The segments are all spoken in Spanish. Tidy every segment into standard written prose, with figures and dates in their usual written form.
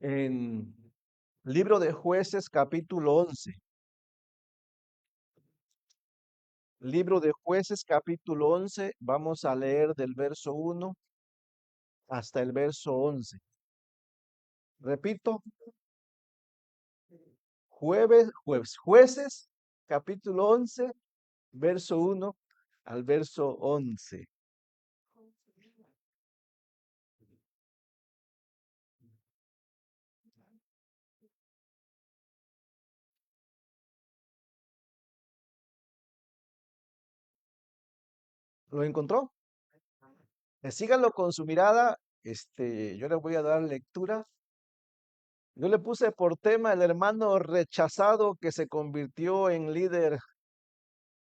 En Libro de Jueces, capítulo 11. Libro de Jueces, capítulo 11. Vamos a leer del verso 1 hasta el verso 11. Repito, Jueces, capítulo 11, verso 1 al verso 11. ¿Lo encontró? Síganlo con su mirada. Yo le voy a dar lectura. Yo le puse por tema el hermano rechazado que se convirtió en líder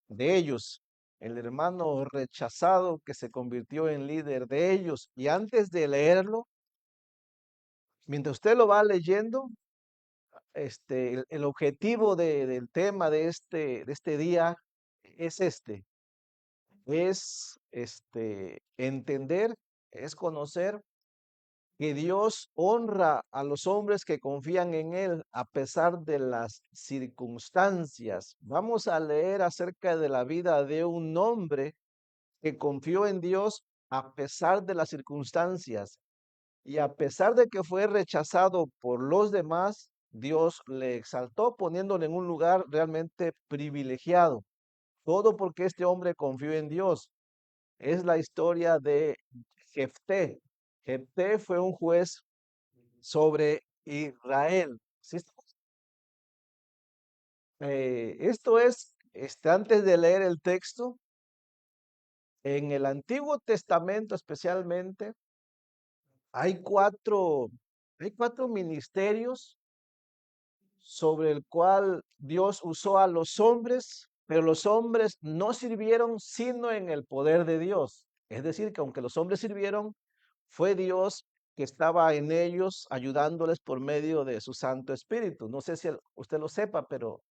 de ellos, el hermano rechazado que se convirtió en líder de ellos. Y antes de leerlo, mientras usted lo va leyendo, el objetivo del tema de este día es entender, es conocer que Dios honra a los hombres que confían en Él a pesar de las circunstancias. Vamos a leer acerca de la vida de un hombre que confió en Dios a pesar de las circunstancias y a pesar de que fue rechazado por los demás, Dios le exaltó poniéndole en un lugar realmente privilegiado. Todo porque este hombre confió en Dios. Es la historia de Jefté. Jefté fue un juez sobre Israel. ¿Sí? Esto es, antes de leer el texto, en el Antiguo Testamento especialmente, Hay cuatro, hay cuatro ministerios sobre el cual Dios usó a los hombres, pero los hombres no sirvieron sino en el poder de Dios. Es decir, que aunque los hombres sirvieron, fue Dios que estaba en ellos ayudándoles por medio de su Santo Espíritu. No sé si usted lo sepa, pero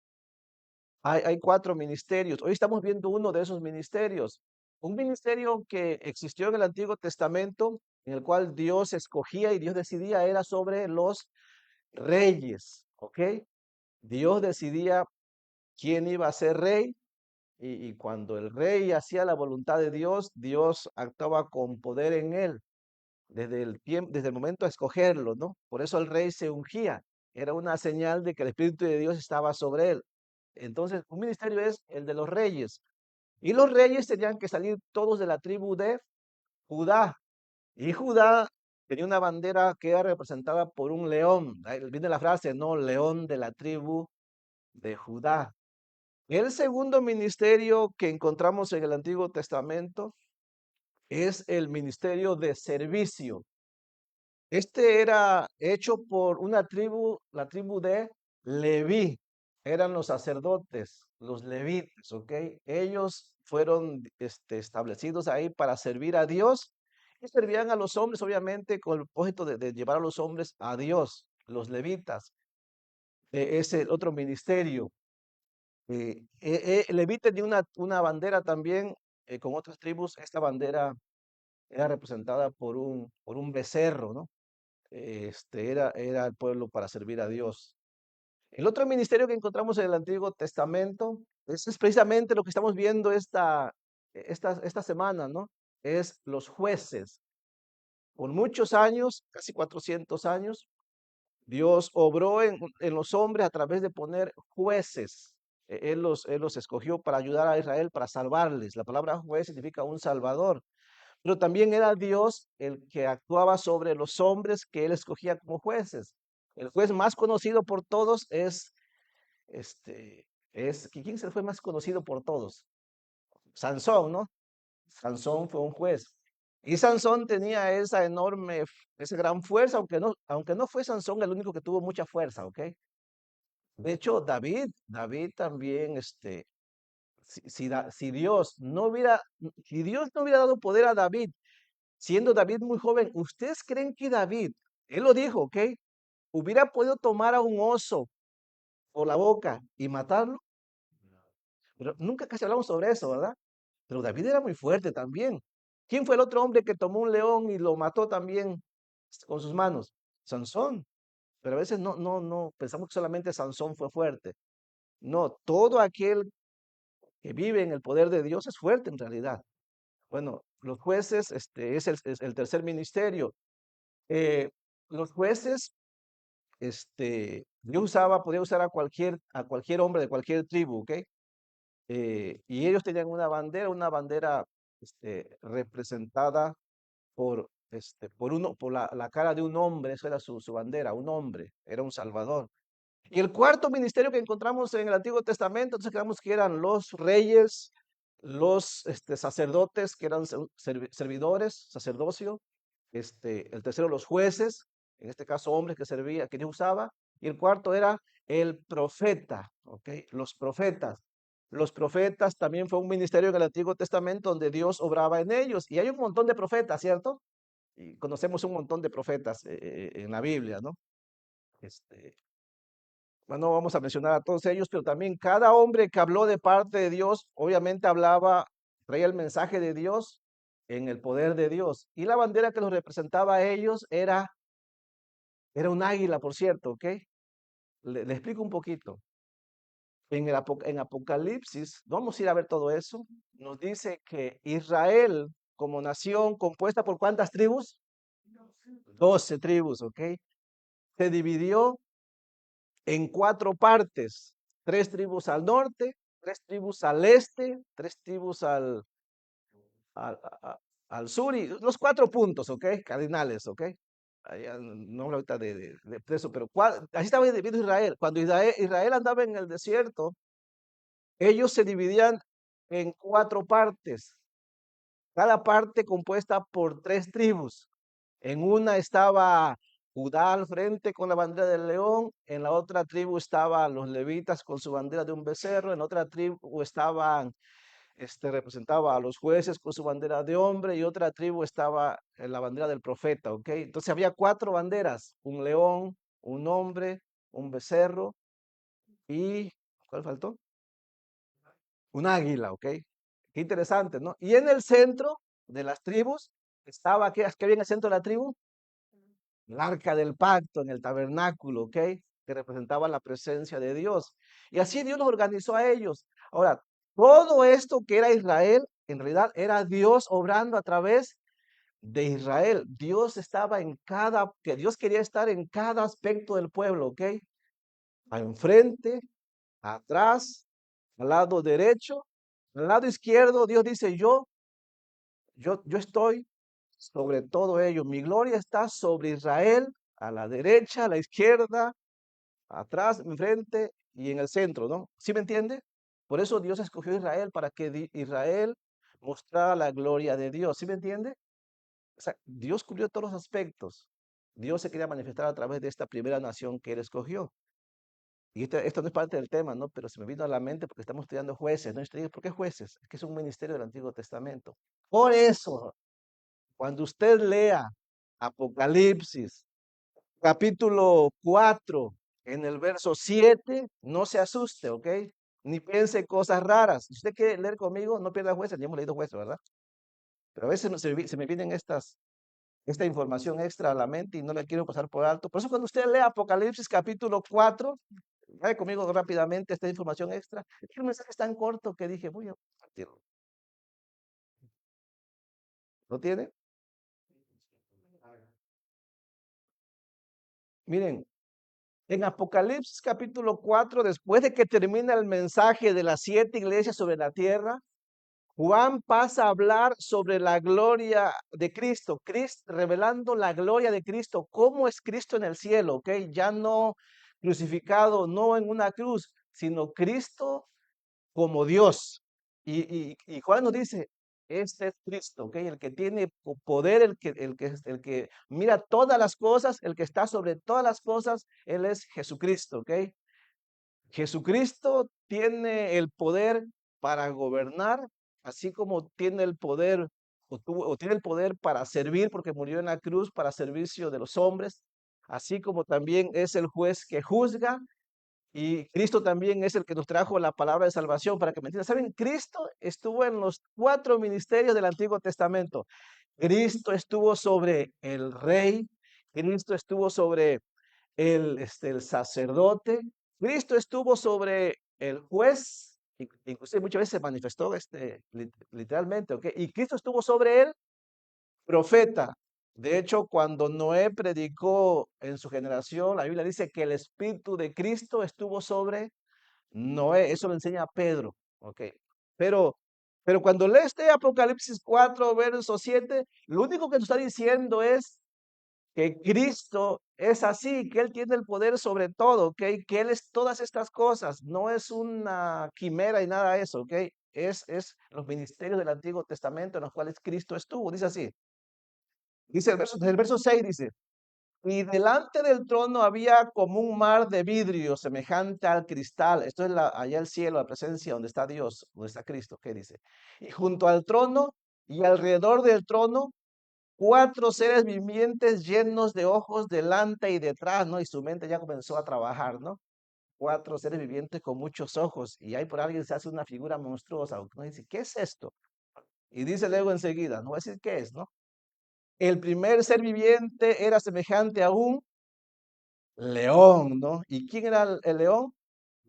hay cuatro ministerios. Hoy estamos viendo uno de esos ministerios. Un ministerio que existió en el Antiguo Testamento, en el cual Dios escogía y Dios decidía, era sobre los reyes, ¿ok? Dios decidía quién iba a ser rey y cuando el rey hacía la voluntad de Dios, Dios actuaba con poder en él desde el momento de escogerlo, ¿no? Por eso el rey se ungía. Era una señal de que el Espíritu de Dios estaba sobre él. Entonces, un ministerio es el de los reyes. Y los reyes tenían que salir todos de la tribu de Judá. Y Judá tenía una bandera que era representada por un león. Ahí viene la frase, ¿no? León de la tribu de Judá. El segundo ministerio que encontramos en el Antiguo Testamento es el ministerio de servicio. Este era hecho por una tribu, la tribu de Leví. Eran los sacerdotes, los levitas, ¿ok? Ellos fueron establecidos ahí para servir a Dios y servían a los hombres, obviamente, con el propósito de llevar a los hombres a Dios, los levitas. Es el otro ministerio. Leví tenía una bandera también con otras tribus. Esta bandera era representada por un becerro, ¿no? Era el pueblo para servir a Dios. El otro ministerio que encontramos en el Antiguo Testamento, es precisamente lo que estamos viendo esta semana, ¿no? Es los jueces. Por muchos años, casi 400 años, Dios obró en los hombres a través de poner jueces. Él los escogió para ayudar a Israel, para salvarles. La palabra juez significa un salvador. Pero también era Dios el que actuaba sobre los hombres que él escogía como jueces. El juez más conocido por todos ¿quién se fue más conocido por todos? Sansón, ¿no? Sansón fue un juez. Y Sansón tenía esa gran fuerza, aunque no fue Sansón el único que tuvo mucha fuerza, ¿ok? De hecho, David también, si Dios no hubiera dado poder a David, siendo David muy joven, ¿ustedes creen que David, él lo dijo, ¿ok? Hubiera podido tomar a un oso por la boca y matarlo? Pero nunca casi hablamos sobre eso, ¿verdad? Pero David era muy fuerte también. ¿Quién fue el otro hombre que tomó un león y lo mató también con sus manos? Sansón. Pero a veces no pensamos que solamente Sansón fue fuerte. No, todo aquel que vive en el poder de Dios es fuerte en realidad. Bueno, los jueces, es el tercer ministerio. Eh, los jueces, Dios podía usar a cualquier hombre de cualquier tribu, ¿ok? Y ellos tenían una bandera, representada por la cara de un hombre. Eso era su bandera, un hombre, era un salvador. Y el cuarto ministerio que encontramos en el Antiguo Testamento, entonces creemos que eran los reyes, los sacerdotes, que eran servidores, sacerdocio. El tercero, los jueces, en este caso hombres que Dios usaba. Y el cuarto era el profeta, ¿ok? Los profetas. Los profetas también fue un ministerio en el Antiguo Testamento donde Dios obraba en ellos. Y hay un montón de profetas, ¿cierto? Y conocemos un montón de profetas en la Biblia, ¿no? Este, bueno, no vamos a mencionar a todos ellos, pero también cada hombre que habló de parte de Dios, obviamente traía el mensaje de Dios en el poder de Dios. Y la bandera que los representaba a ellos era un águila, por cierto, ¿ok? Le explico un poquito. En Apocalipsis, vamos a ir a ver todo eso, nos dice que Israel, como nación compuesta por ¿cuántas tribus? 12 tribus, ¿ok? Se dividió en 4 partes: 3 tribus al norte, 3 tribus al este, 3 tribus al, a- al sur, y los 4 puntos, ¿ok? Cardinales, ¿ok? No hablo ahorita de eso, pero así estaba dividido Israel. Cuando Israel andaba en el desierto, ellos se dividían en 4 partes, cada parte compuesta por 3 tribus. En una estaba Judá al frente con la bandera del león, en la otra tribu estaban los levitas con su bandera de un becerro, en otra tribu representaba a los jueces con su bandera de hombre, y otra tribu estaba en la bandera del profeta, ¿ok? Entonces había 4 banderas: un león, un hombre, un becerro y, ¿cuál faltó? Un águila, ¿ok? Qué interesante, ¿no? Y en el centro de las tribus estaba, ¿qué había en el centro de la tribu? El arca del pacto en el tabernáculo, ¿ok? Que representaba la presencia de Dios. Y así Dios los organizó a ellos. Ahora, todo esto que era Israel, en realidad era Dios obrando a través de Israel. Que Dios quería estar en cada aspecto del pueblo, ¿ok? Enfrente, atrás, al lado derecho, al lado izquierdo. Dios dice: yo estoy sobre todo ello. Mi gloria está sobre Israel, a la derecha, a la izquierda, atrás, enfrente y en el centro, ¿no? ¿Sí me entiende? Por eso Dios escogió a Israel, para que Israel mostrara la gloria de Dios. ¿Sí me entiende? O sea, Dios cubrió todos los aspectos. Dios se quería manifestar a través de esta primera nación que Él escogió. Y esto no es parte del tema, ¿no? Pero se me vino a la mente porque estamos estudiando jueces, ¿no? Y usted dice: ¿por qué jueces? Es que es un ministerio del Antiguo Testamento. Por eso, cuando usted lea Apocalipsis, capítulo 4, en el verso 7, no se asuste, ¿ok? Ni piense cosas raras. Si usted quiere leer conmigo, no pierda jueces. Ya hemos leído jueces, ¿verdad? Pero a veces se me vienen esta información extra a la mente y no la quiero pasar por alto. Por eso, cuando usted lea Apocalipsis capítulo 4, vaya conmigo rápidamente esta información extra. Es que el mensaje es tan corto que dije: voy a compartirlo. ¿Lo tiene? Miren, en Apocalipsis capítulo 4, después de que termina el mensaje de las 7 iglesias sobre la tierra, Juan pasa a hablar sobre la gloria de Cristo, revelando la gloria de Cristo, cómo es Cristo en el cielo, ¿ok? Ya no crucificado, no en una cruz, sino Cristo como Dios. Y Juan nos dice: este es Cristo, ¿ok? El que tiene poder, el que mira todas las cosas, el que está sobre todas las cosas. Él es Jesucristo, ¿ok? Jesucristo tiene el poder para gobernar, así como tiene el poder o tiene el poder para servir, porque murió en la cruz para servicio de los hombres, así como también es el juez que juzga. Y Cristo también es el que nos trajo la palabra de salvación, para que me entiendan. ¿Saben? Cristo estuvo en los 4 ministerios del Antiguo Testamento. Cristo estuvo sobre el rey, Cristo estuvo sobre el sacerdote. Cristo estuvo sobre el juez, inclusive muchas veces se manifestó literalmente, ¿ok? Y Cristo estuvo sobre el profeta. De hecho, cuando Noé predicó en su generación, la Biblia dice que el Espíritu de Cristo estuvo sobre Noé. Eso lo enseña Pedro, ¿ok? Pero, pero cuando lees este Apocalipsis 4, verso 7, lo único que nos está diciendo es que Cristo es así, que Él tiene el poder sobre todo, ¿ok? Que Él es todas estas cosas, no es una quimera y nada de eso, ¿ok? Es los ministerios del Antiguo Testamento en los cuales Cristo estuvo, dice así. Dice el verso 6 dice, y delante del trono había como un mar de vidrio semejante al cristal. Esto es allá el cielo, la presencia donde está Dios, donde está Cristo, ¿qué dice? Y junto al trono y alrededor del trono, cuatro seres vivientes llenos de ojos delante y detrás, ¿no? Y su mente ya comenzó a trabajar, ¿no? Cuatro seres vivientes con muchos ojos. Y ahí por alguien se hace una figura monstruosa. ¿No? Dice, ¿qué es esto? Y dice luego enseguida, no voy a decir qué es, ¿no? El primer ser viviente era semejante a un león, ¿no? ¿Y quién era el león?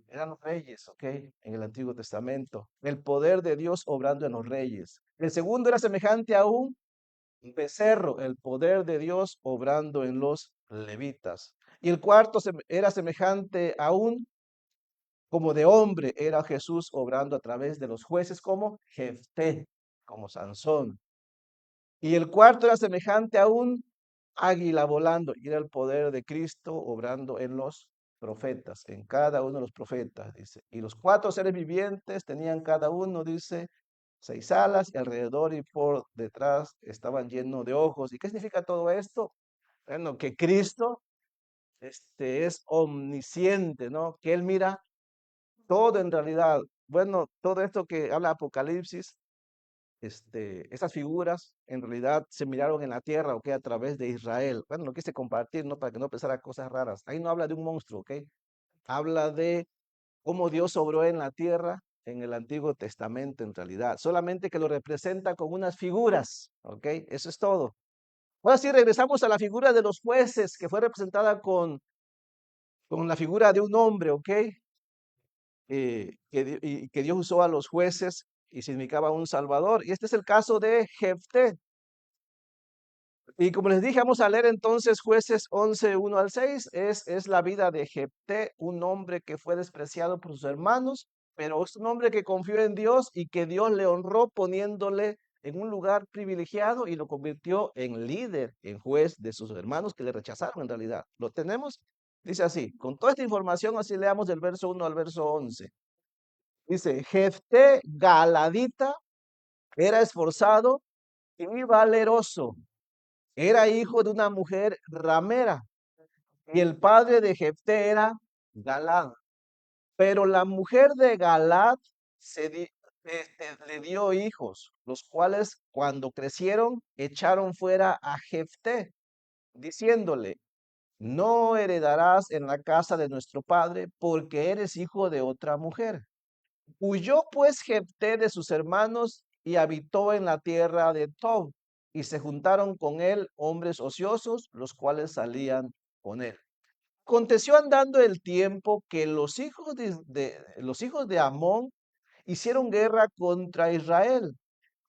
Eran los reyes, ¿ok? En el Antiguo Testamento. El poder de Dios obrando en los reyes. El segundo era semejante a un becerro, el poder de Dios obrando en los levitas. Y el cuarto era semejante a un, como de hombre, era Jesús obrando a través de los jueces como Jefté, como Sansón. Y el cuarto era semejante a un águila volando, y era el poder de Cristo obrando en los profetas, en cada uno de los profetas, dice. Y los cuatro seres vivientes tenían cada uno, dice, seis alas, y alrededor y por detrás estaban llenos de ojos. ¿Y qué significa todo esto? Bueno, que Cristo es omnisciente, ¿no? Que Él mira todo en realidad. Bueno, todo esto que habla Apocalipsis, esas figuras en realidad se miraron en la tierra, ¿ok? A través de Israel. Bueno, lo quise compartir, ¿no? Para que no pensara cosas raras. Ahí no habla de un monstruo, ¿ok? Habla de cómo Dios obró en la tierra en el Antiguo Testamento en realidad. Solamente que lo representa con unas figuras, ¿ok? Eso es todo. Ahora sí, regresamos a la figura de los jueces, que fue representada con la figura de un hombre, ¿ok? Y que Dios usó a los jueces y significaba un salvador. Y este es el caso de Jefté. Y como les dije, vamos a leer entonces Jueces 11, 1 al 6. Es la vida de Jefté, un hombre que fue despreciado por sus hermanos, pero es un hombre que confió en Dios y que Dios le honró poniéndole en un lugar privilegiado y lo convirtió en líder, en juez de sus hermanos que le rechazaron en realidad. ¿Lo tenemos? Dice así, con toda esta información, así leamos del verso 1 al verso 11. Dice, Jefté Galadita era esforzado y valeroso. Era hijo de una mujer ramera y el padre de Jefté era Galad. Pero la mujer de Galad le dio hijos, los cuales cuando crecieron echaron fuera a Jefté, diciéndole, no heredarás en la casa de nuestro padre porque eres hijo de otra mujer. Huyó pues Jefté de sus hermanos y habitó en la tierra de Tob, y se juntaron con él hombres ociosos, los cuales salían con él. Aconteció andando el tiempo que los hijos de Amón hicieron guerra contra Israel.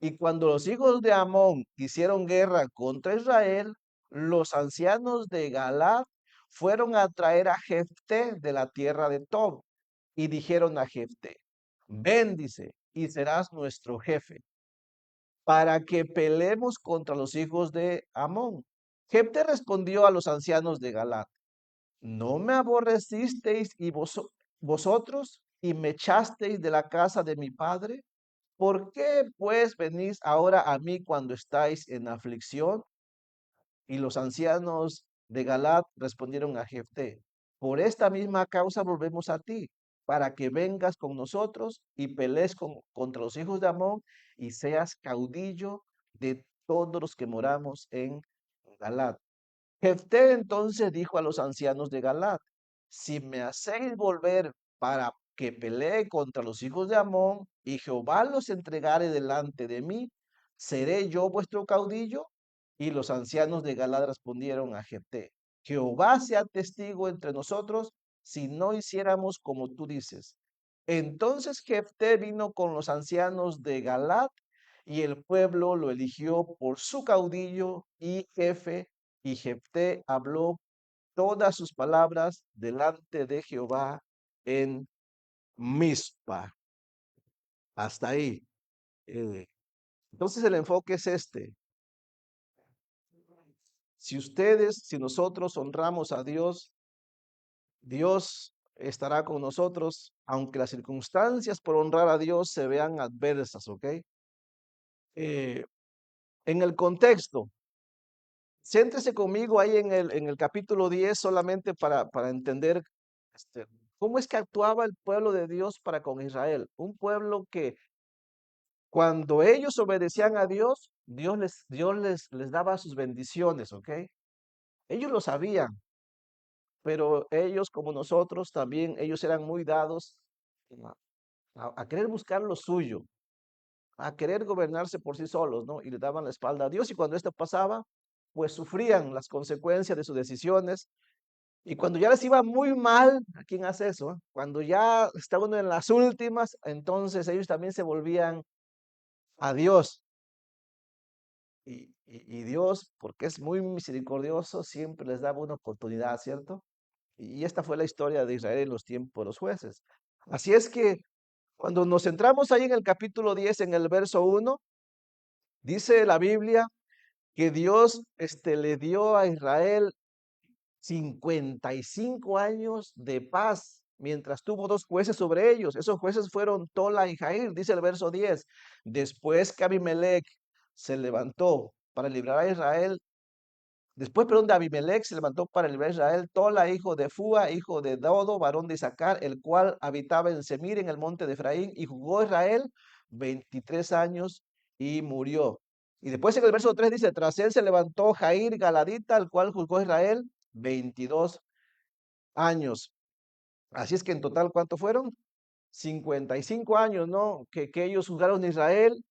Y cuando los hijos de Amón hicieron guerra contra Israel, los ancianos de Galaad fueron a traer a Jefté de la tierra de Tob y dijeron a Jefté, ven, dice, y serás nuestro jefe, para que peleemos contra los hijos de Amón. Jefté respondió a los ancianos de Galaad, ¿no me aborrecisteis y vosotros y me echasteis de la casa de mi padre? ¿Por qué pues venís ahora a mí cuando estáis en aflicción? Y los ancianos de Galaad respondieron a Jefté, por esta misma causa volvemos a ti, para que vengas con nosotros y pelees contra los hijos de Amón y seas caudillo de todos los que moramos en Galaad. Jefté entonces dijo a los ancianos de Galaad, si me hacéis volver para que pelee contra los hijos de Amón y Jehová los entregare delante de mí, ¿seré yo vuestro caudillo? Y los ancianos de Galaad respondieron a Jefté, Jehová sea testigo entre nosotros si no hiciéramos como tú dices. Entonces Jefté vino con los ancianos de Galaad y el pueblo lo eligió por su caudillo y jefe, y Jefté habló todas sus palabras delante de Jehová en Mizpa. Hasta ahí. Eh, entonces el enfoque es este. Si nosotros honramos a Dios, Dios estará con nosotros, aunque las circunstancias por honrar a Dios se vean adversas, ¿ok? Eh, en el contexto, céntrese conmigo ahí en el capítulo 10 solamente para entender este, cómo es que actuaba el pueblo de Dios para con Israel. Un pueblo que cuando ellos obedecían a Dios, Dios les daba sus bendiciones, ¿ok? Ellos lo sabían, pero ellos como nosotros también, ellos eran muy dados a querer buscar lo suyo, a querer gobernarse por sí solos, ¿no? Y le daban la espalda a Dios y cuando esto pasaba, pues sufrían las consecuencias de sus decisiones. Y cuando ya les iba muy mal, ¿a quién hace eso? Cuando ya está uno en las últimas, entonces ellos también se volvían a Dios. Y Dios, porque es muy misericordioso, siempre les daba una oportunidad, ¿cierto? Y esta fue la historia de Israel en los tiempos de los jueces. Así es que cuando nos centramos ahí en el capítulo 10, en el verso 1, dice la Biblia que Dios le dio a Israel 55 años de paz, mientras tuvo dos jueces sobre ellos. Esos jueces fueron Tola y Jair, dice el verso 10. Después que Abimelech se levantó para librar a Israel, después, perdón, de Abimelech se levantó para librar a Israel, Tola, hijo de Fua, hijo de Dodo, varón de Isaacar, el cual habitaba en Semir, en el monte de Efraín, y jugó Israel 23 años y murió. Y después en el verso 3 dice, tras él se levantó Jair Galadita, el cual juzgó Israel 22 años. Así es que en total, ¿cuánto fueron? 55 años, ¿no? Que ellos juzgaron a Israel.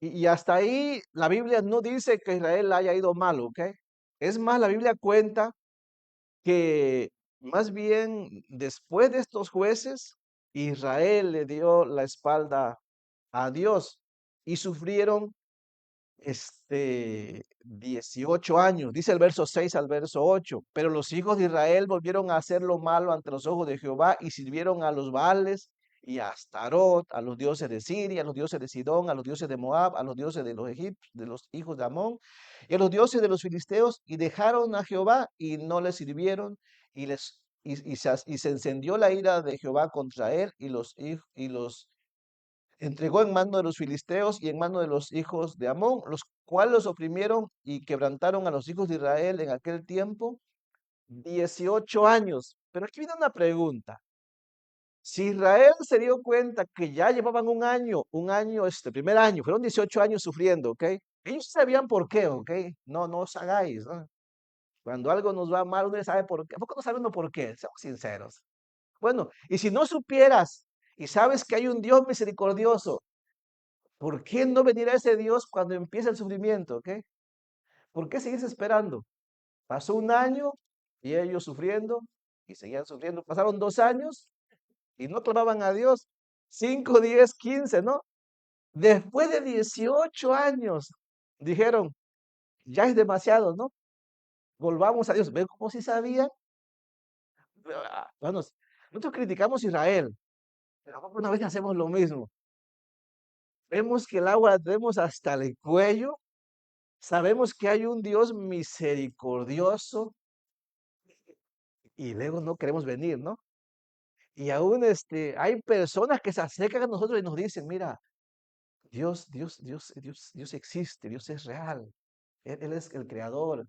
Y hasta ahí la Biblia no dice que Israel haya ido mal, ¿ok? Es más, la Biblia cuenta que más bien después de estos jueces, Israel le dio la espalda a Dios y sufrieron 18 años, dice el verso 6 al verso 8, pero los hijos de Israel volvieron a hacer lo malo ante los ojos de Jehová y sirvieron a los Baales y a Astarot, a los dioses de Siria, a los dioses de Sidón, a los dioses de Moab, a los dioses de los egipcios, de los hijos de Amón y a los dioses de los filisteos y dejaron a Jehová y no le sirvieron y se encendió la ira de Jehová contra él y los entregó en mano de los filisteos y en mano de los hijos de Amón, los cuales los oprimieron y quebrantaron a los hijos de Israel en aquel tiempo 18 años. Pero aquí viene una pregunta. Si Israel se dio cuenta que ya llevaban un año, primer año, fueron 18 años sufriendo, ¿ok? Ellos sabían por qué, ¿ok? No os hagáis, ¿no? Cuando algo nos va mal, uno ya sabe por qué. ¿A poco no sabe uno por qué? Seamos sinceros. Bueno, y si no supieras y sabes que hay un Dios misericordioso, ¿por qué no venir a ese Dios cuando empieza el sufrimiento? ¿Ok? ¿Por qué seguís esperando? Pasó un año y ellos sufriendo y seguían sufriendo. Pasaron 2 años y no clamaban a Dios. 5, 10, 15, ¿no? Después de 18 años dijeron, ya es demasiado, ¿no? Volvamos a Dios. ¿Ven cómo si sabían? Bueno, nosotros criticamos a Israel, pero una vez hacemos lo mismo. Vemos que el agua la tenemos hasta el cuello. Sabemos que hay un Dios misericordioso y luego no queremos venir, ¿no? Y aún hay personas que se acercan a nosotros y nos dicen, mira, Dios existe, Dios es real, Él es el creador,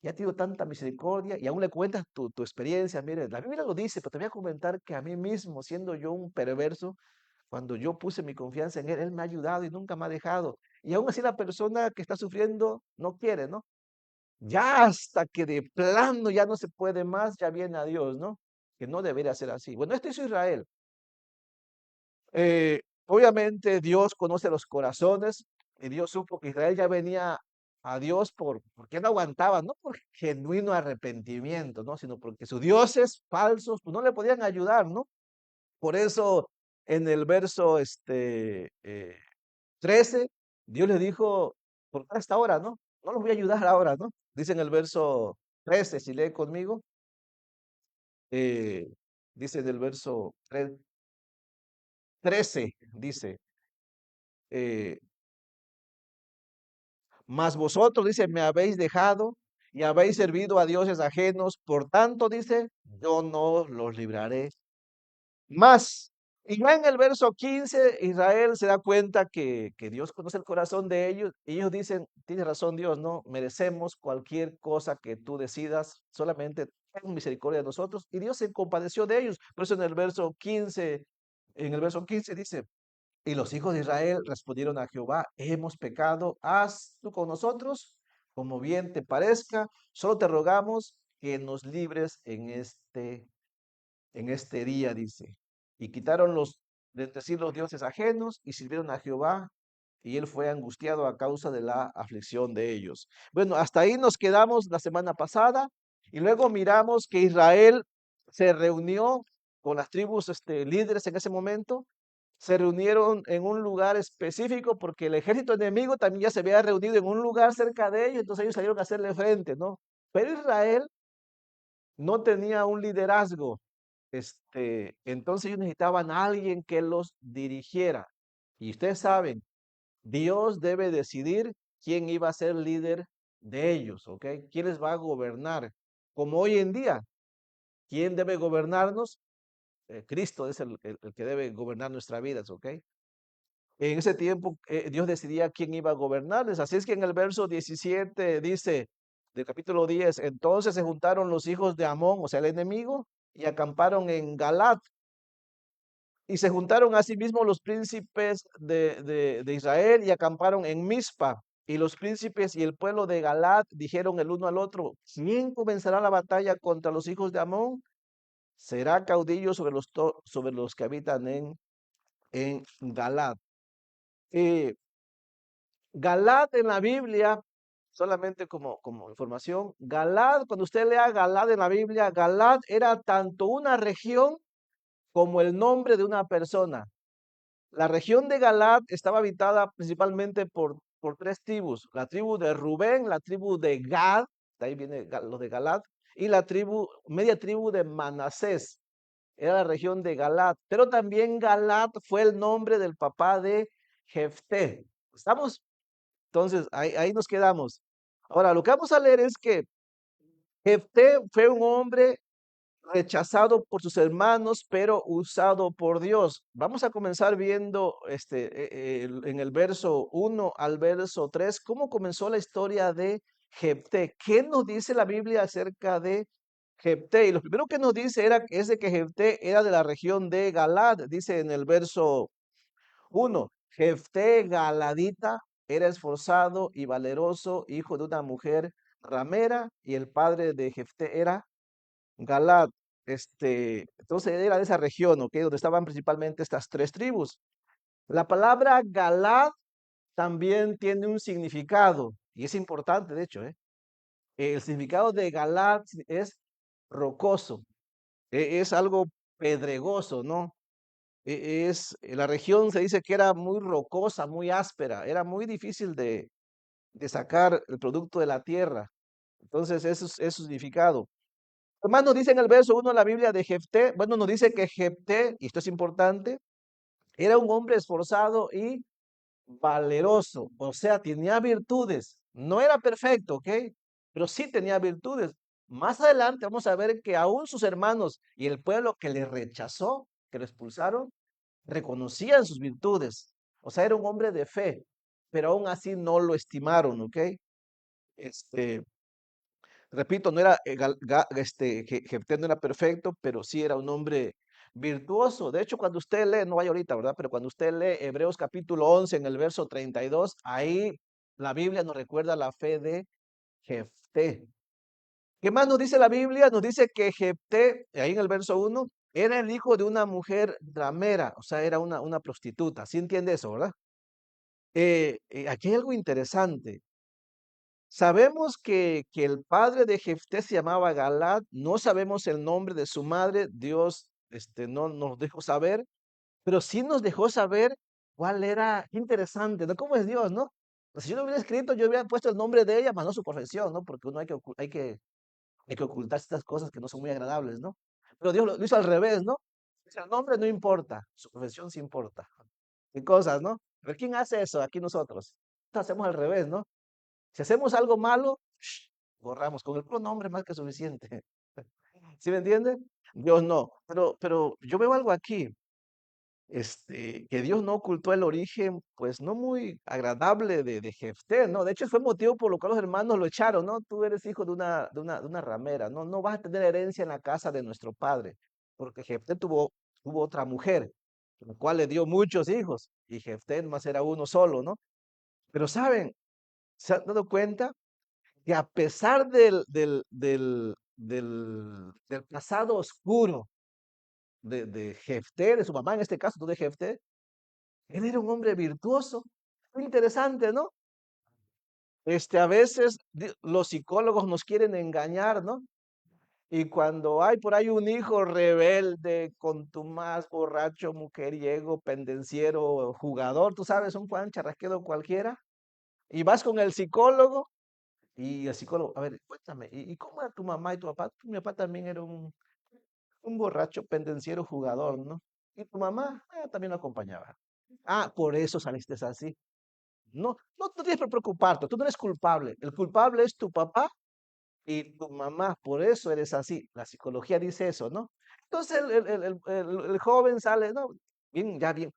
y ha tenido tanta misericordia y aún le cuentas tu experiencia. Mire, la Biblia lo dice, pero te voy a comentar que a mí mismo, siendo yo un perverso, cuando yo puse mi confianza en Él me ha ayudado y nunca me ha dejado. Y aún así la persona que está sufriendo no quiere, ¿no? Ya hasta que de plano ya no se puede más, ya viene a Dios, ¿no? Que no debería ser así. Bueno, este es Israel. Obviamente Dios conoce los corazones y Dios supo que Israel ya venía a Dios porque no aguantaban, no por genuino arrepentimiento, ¿no? Sino porque sus dioses falsos pues, no le podían ayudar, ¿no? Por eso en el verso 13, Dios le dijo, por qué hasta ahora, ¿no? No los voy a ayudar ahora, ¿no? Dice en el verso 13, si lee conmigo, eh, dice en el verso 13, dice, eh, mas vosotros, dice, me habéis dejado y habéis servido a dioses ajenos, por tanto, dice, yo no los libraré más. Y ya en el verso 15, Israel se da cuenta que Dios conoce el corazón de ellos. Y ellos dicen, tiene razón Dios, no merecemos cualquier cosa que tú decidas, solamente ten misericordia de nosotros. Y Dios se compadeció de ellos. Por eso en el verso 15 dice, y los hijos de Israel respondieron a Jehová, hemos pecado, haz tú con nosotros como bien te parezca, solo te rogamos que nos libres en este día, dice. Y quitaron de entre sí los dioses ajenos y sirvieron a Jehová, y él fue angustiado a causa de la aflicción de ellos. Bueno, hasta ahí nos quedamos la semana pasada, y luego miramos que Israel se reunió con las tribus líderes en ese momento, se reunieron en un lugar específico porque el ejército enemigo también ya se había reunido en un lugar cerca de ellos, entonces ellos salieron a hacerle frente, ¿no? Pero Israel no tenía un liderazgo, entonces ellos necesitaban a alguien que los dirigiera. Y ustedes saben, Dios debe decidir quién iba a ser líder de ellos, ¿ok? ¿Quién les va a gobernar? Como hoy en día, ¿quién debe gobernarnos? Cristo es el que debe gobernar nuestras vidas, ¿ok? En ese tiempo Dios decidía quién iba a gobernarles. Así es que en el verso 17 dice, del capítulo 10, entonces se juntaron los hijos de Amón, o sea, el enemigo, y acamparon en Galat. Y se juntaron asimismo los príncipes de Israel y acamparon en Mizpa. Y los príncipes y el pueblo de Galat dijeron el uno al otro, ¿quién comenzará la batalla contra los hijos de Amón? Será caudillo sobre los que habitan en Galat. Eh, Galad en la Biblia, solamente como información, Galad, cuando usted lea Galad en la Biblia, Galad era tanto una región como el nombre de una persona. La región de Galad estaba habitada principalmente por tres tribus, la tribu de Rubén, la tribu de Gad, de ahí viene lo de Galad, y media tribu de Manasés, era la región de Galad, pero también Galad fue el nombre del papá de Jefté. ¿Estamos? Entonces, ahí nos quedamos. Ahora, lo que vamos a leer es que Jefté fue un hombre rechazado por sus hermanos, pero usado por Dios. Vamos a comenzar viendo en el verso 1 al verso 3 cómo comenzó la historia de Jefté. ¿Qué nos dice la Biblia acerca de Jefté? Y lo primero que nos dice es de que Jefté era de la región de Galad. Dice en el verso 1, Jefté Galadita era esforzado y valeroso, hijo de una mujer ramera, y el padre de Jefté era Galad. Entonces era de esa región, ¿ok? Donde estaban principalmente estas tres tribus. La palabra Galad también tiene un significado, y es importante, de hecho, ¿eh? El significado de Galad es rocoso, es algo pedregoso, ¿no? La región se dice que era muy rocosa, muy áspera, era muy difícil de sacar el producto de la tierra. Entonces, eso es su significado. Además, nos dice en el verso 1 de la Biblia de Jefté, bueno, nos dice que Jefté, y esto es importante, era un hombre esforzado y valeroso, o sea, tenía virtudes. No era perfecto, ¿ok? Pero sí tenía virtudes. Más adelante vamos a ver que aún sus hermanos y el pueblo que le rechazó, que lo expulsaron, reconocían sus virtudes. O sea, era un hombre de fe, pero aún así no lo estimaron, ¿ok? Este, repito, no era, Jefté no era perfecto, pero sí era un hombre virtuoso. De hecho, cuando usted lee, no vaya ahorita, ¿verdad? Pero cuando usted lee Hebreos capítulo 11 en el verso 32, ahí la Biblia nos recuerda la fe de Jefté. ¿Qué más nos dice la Biblia? Nos dice que Jefté, ahí en el verso 1, era el hijo de una mujer ramera, o sea, era una prostituta. ¿Sí entiende eso, verdad? Aquí hay algo interesante. Sabemos que el padre de Jefté se llamaba Galad, no sabemos el nombre de su madre, Dios no nos dejó saber, pero sí nos dejó saber cuál era, qué interesante, ¿no? ¿Cómo es Dios, no? Pues si yo lo hubiera escrito, yo hubiera puesto el nombre de ella, más no su profesión, ¿no? Porque uno hay que ocultar estas cosas que no son muy agradables, ¿no? Pero Dios lo hizo al revés, ¿no? Dice, el nombre no importa, su profesión sí importa. ¿Qué cosas, no? Pero ¿quién hace eso? Aquí nosotros. Hacemos al revés, ¿no? Si hacemos algo malo, borramos con el puro nombre más que suficiente. ¿Sí me entiende? Dios no. Pero yo veo algo aquí, que Dios no ocultó el origen, pues no muy agradable de Jefté, ¿no? De hecho, fue motivo por lo cual los hermanos lo echaron, ¿no? Tú eres hijo de una ramera, ¿no? No vas a tener herencia en la casa de nuestro padre, porque Jefté tuvo otra mujer, la cual le dio muchos hijos, y Jefté más era uno solo, ¿no? Pero ¿saben? ¿Se han dado cuenta? Que a pesar del pasado oscuro de Jefté, de su mamá en este caso, tú de Jefté, él era un hombre virtuoso. Muy interesante, ¿no? A veces los psicólogos nos quieren engañar, ¿no? Y cuando hay por ahí un hijo rebelde, contumaz, borracho, mujeriego, pendenciero, jugador, tú sabes, un Juan Charrasquedo cualquiera, y vas con el psicólogo. Y el psicólogo, a ver, cuéntame, ¿y cómo era tu mamá y tu papá? Mi papá también era un borracho, pendenciero, jugador, ¿no? ¿Y tu mamá? También lo acompañaba. Ah, por eso saliste así. No, no tienes que preocuparte, tú no eres culpable. El culpable es tu papá y tu mamá, por eso eres así. La psicología dice eso, ¿no? Entonces el joven sale, no, bien, ya bien,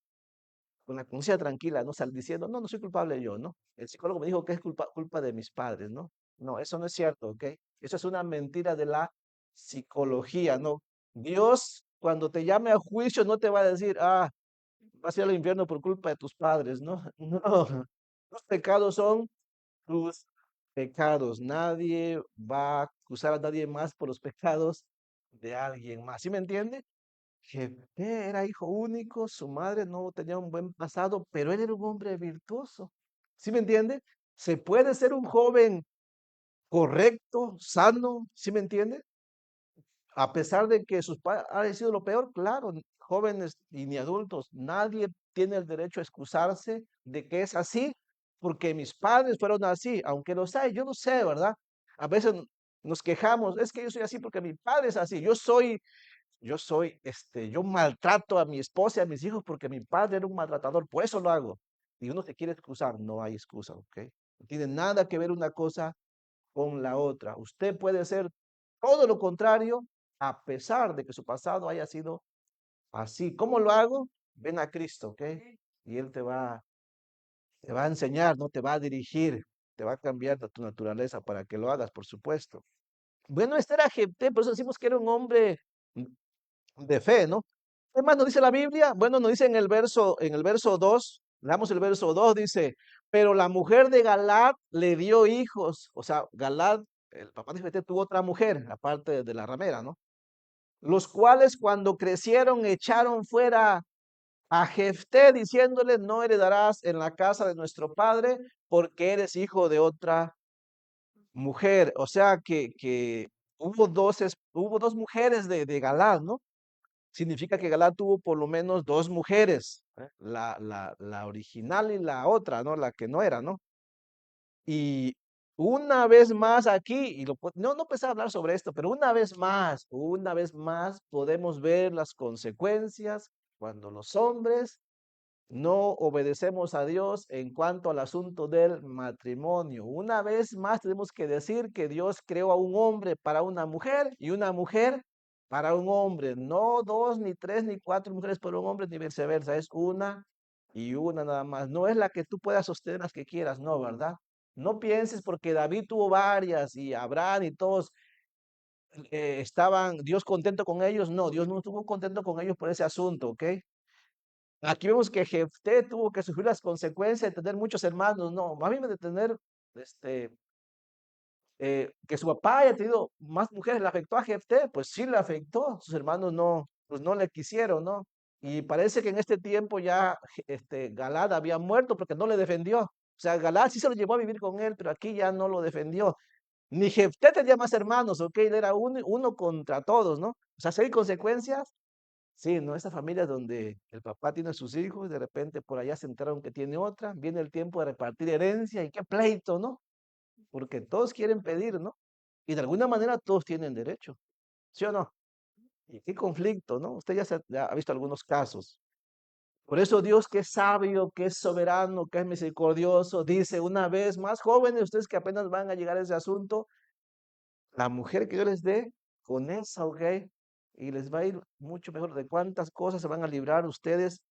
con la conciencia tranquila, ¿no? Sale diciendo, no, no soy culpable yo, ¿no? El psicólogo me dijo que es culpa de mis padres, ¿no? No, eso no es cierto, ¿ok? Eso es una mentira de la psicología, ¿no? Dios, cuando te llame a juicio, no te va a decir, vas a ir al infierno por culpa de tus padres, ¿no? No, los pecados son tus pecados. Nadie va a acusar a nadie más por los pecados de alguien más. ¿Sí me entiende? Jefté era hijo único, su madre no tenía un buen pasado, pero él era un hombre virtuoso. ¿Sí me entiende? Se puede ser un joven correcto, sano, ¿sí me entiende? A pesar de que sus padres han sido lo peor, claro, jóvenes y ni adultos, nadie tiene el derecho a excusarse de que es así, porque mis padres fueron así, aunque los hay, yo no sé, ¿verdad? A veces nos quejamos, es que yo soy así porque mi padre es así, yo maltrato a mi esposa y a mis hijos porque mi padre era un maltratador, por eso lo hago. Y uno se quiere excusar, no hay excusa, ¿ok? No tiene nada que ver una cosa con la otra. Usted puede ser todo lo contrario a pesar de que su pasado haya sido así. ¿Cómo lo hago? Ven a Cristo, ¿ok? Y Él te va a enseñar, no te va a dirigir, te va a cambiar de tu naturaleza para que lo hagas, por supuesto. Bueno, este era Jefté, por eso decimos que era un hombre de fe, ¿no? ¿Qué más nos dice la Biblia? Bueno, nos dice en el verso 2, leamos el verso 2, dice, pero la mujer de Galad le dio hijos, o sea, Galad, el papá de Jefté tuvo otra mujer, aparte de la ramera, ¿no? Los cuales cuando crecieron echaron fuera a Jefté diciéndole, no heredarás en la casa de nuestro padre porque eres hijo de otra mujer. O sea que hubo dos mujeres de Galad, ¿no? Significa que Galad tuvo por lo menos dos mujeres, ¿eh? La original y la otra, ¿no? La que no era, ¿no? Y una vez más aquí, no pensaba hablar sobre esto, pero una vez más podemos ver las consecuencias cuando los hombres no obedecemos a Dios en cuanto al asunto del matrimonio. Una vez más tenemos que decir que Dios creó a un hombre para una mujer y una mujer para un hombre. No dos, ni tres, ni cuatro mujeres para un hombre, ni viceversa. Es una y una nada más. No es la que tú puedas sostener las que quieras, no, ¿verdad? No pienses porque David tuvo varias y Abraham y todos estaban Dios contento con ellos. No, Dios no estuvo contento con ellos por ese asunto, ¿ok? Aquí vemos que Jefté tuvo que sufrir las consecuencias de tener muchos hermanos, no, más bien de tener, este, que su papá haya tenido más mujeres, ¿le afectó a Jefté? Pues sí le afectó, sus hermanos no, pues no le quisieron, ¿no? Y parece que en este tiempo ya, Galad había muerto porque no le defendió. O sea, Galaad sí se lo llevó a vivir con él, pero aquí ya no lo defendió. Ni Jefté tenía más hermanos, ¿ok? Él era uno contra todos, ¿no? O sea, si hay consecuencias, sí, ¿no? Esa familia donde el papá tiene sus hijos, de repente por allá se enteraron que tiene otra, viene el tiempo de repartir herencia y qué pleito, ¿no? Porque todos quieren pedir, ¿no? Y de alguna manera todos tienen derecho, ¿sí o no? Y qué conflicto, ¿no? Usted ya ha visto algunos casos. Por eso Dios, que es sabio, que es soberano, que es misericordioso, dice una vez más, jóvenes, ustedes que apenas van a llegar a ese asunto, la mujer que yo les dé, con esa, ¿ok? Y les va a ir mucho mejor. De cuántas cosas se van a librar ustedes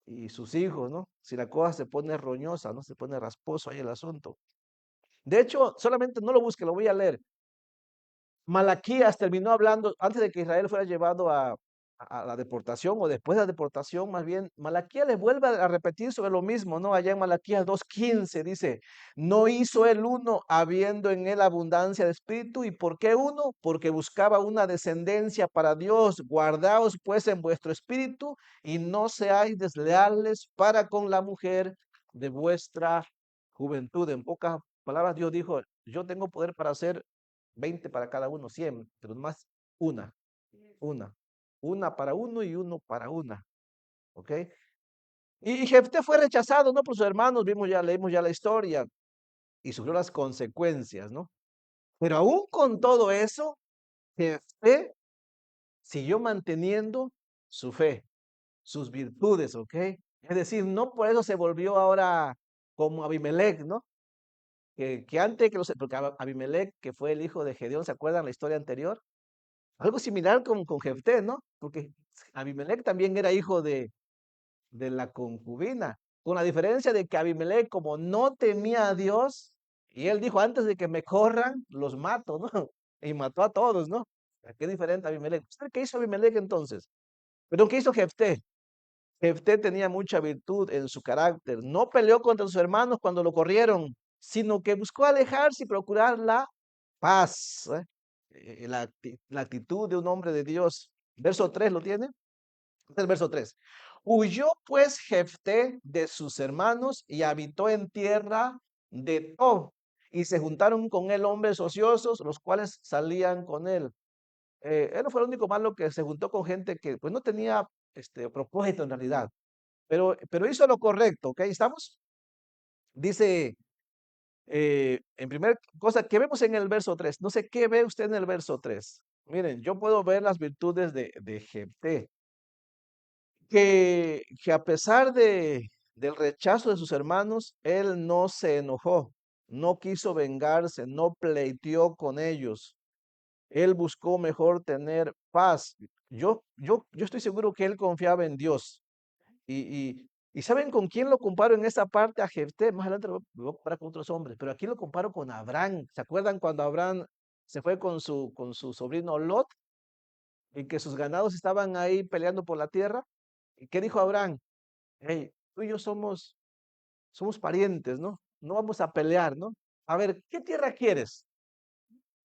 y sus hijos, ¿no? Si la cosa se pone roñosa, ¿no? Se pone rasposo ahí el asunto. De hecho, solamente no lo busque, lo voy a leer. Malaquías terminó hablando, antes de que Israel fuera llevado a la deportación, o después de la deportación, más bien, Malaquías le vuelve a repetir sobre lo mismo, ¿no? Allá en Malaquías 2:15 dice, no hizo el uno habiendo en él abundancia de espíritu. ¿Y por qué uno? Porque buscaba una descendencia para Dios. Guardaos pues en vuestro espíritu y no seáis desleales para con la mujer de vuestra juventud. En pocas palabras, Dios dijo, yo tengo poder para hacer 20 para cada uno, 100, pero más una, una, una para uno y uno para una, ¿ok? Y Jefté fue rechazado, ¿no? Por sus hermanos, leímos ya la historia y sufrió las consecuencias, ¿no? Pero aún con todo eso, Jefté siguió manteniendo su fe, sus virtudes, ¿ok? Es decir, no por eso se volvió ahora como Abimelech, ¿no? Que antes que porque Abimelech, que fue el hijo de Gedeón, ¿se acuerdan la historia anterior? Algo similar con Jefté, ¿no? Porque Abimelech también era hijo de la concubina, con la diferencia de que Abimelech, como no temía a Dios, y él dijo, antes de que me corran, los mato, ¿no? Y mató a todos, ¿no? Qué diferente Abimelech. ¿Sabe qué hizo Abimelech entonces? Pero ¿qué hizo Jefté? Jefté tenía mucha virtud en su carácter. No peleó contra sus hermanos cuando lo corrieron, sino que buscó alejarse y procurar la paz. La actitud de un hombre de Dios. Verso 3, ¿lo tiene? Este es el verso 3. Huyó pues Jefté de sus hermanos y habitó en tierra de Tob. Y se juntaron con él hombres ociosos, los cuales salían con él. Él no fue el único malo que se juntó con gente que pues no tenía propósito en realidad. Pero hizo lo correcto, ¿ok? ¿Estamos? Dice, en primera cosa, ¿qué vemos en el verso 3? No sé qué ve usted en el verso 3. Miren, yo puedo ver las virtudes de Jefté, que a pesar del rechazo de sus hermanos, él no se enojó, no quiso vengarse, no pleiteó con ellos. Él buscó mejor tener paz. Yo estoy seguro que él confiaba en Dios. Y ¿saben con quién lo comparo en esa parte? A Jefté. Más adelante lo voy a comparar con otros hombres, pero aquí lo comparo con Abraham. ¿Se acuerdan cuando Abraham se fue con su sobrino Lot y que sus ganados estaban ahí peleando por la tierra? ¿Y qué dijo Abraham? Hey, tú y yo somos parientes, ¿no? No vamos a pelear, ¿no? A ver, ¿qué tierra quieres?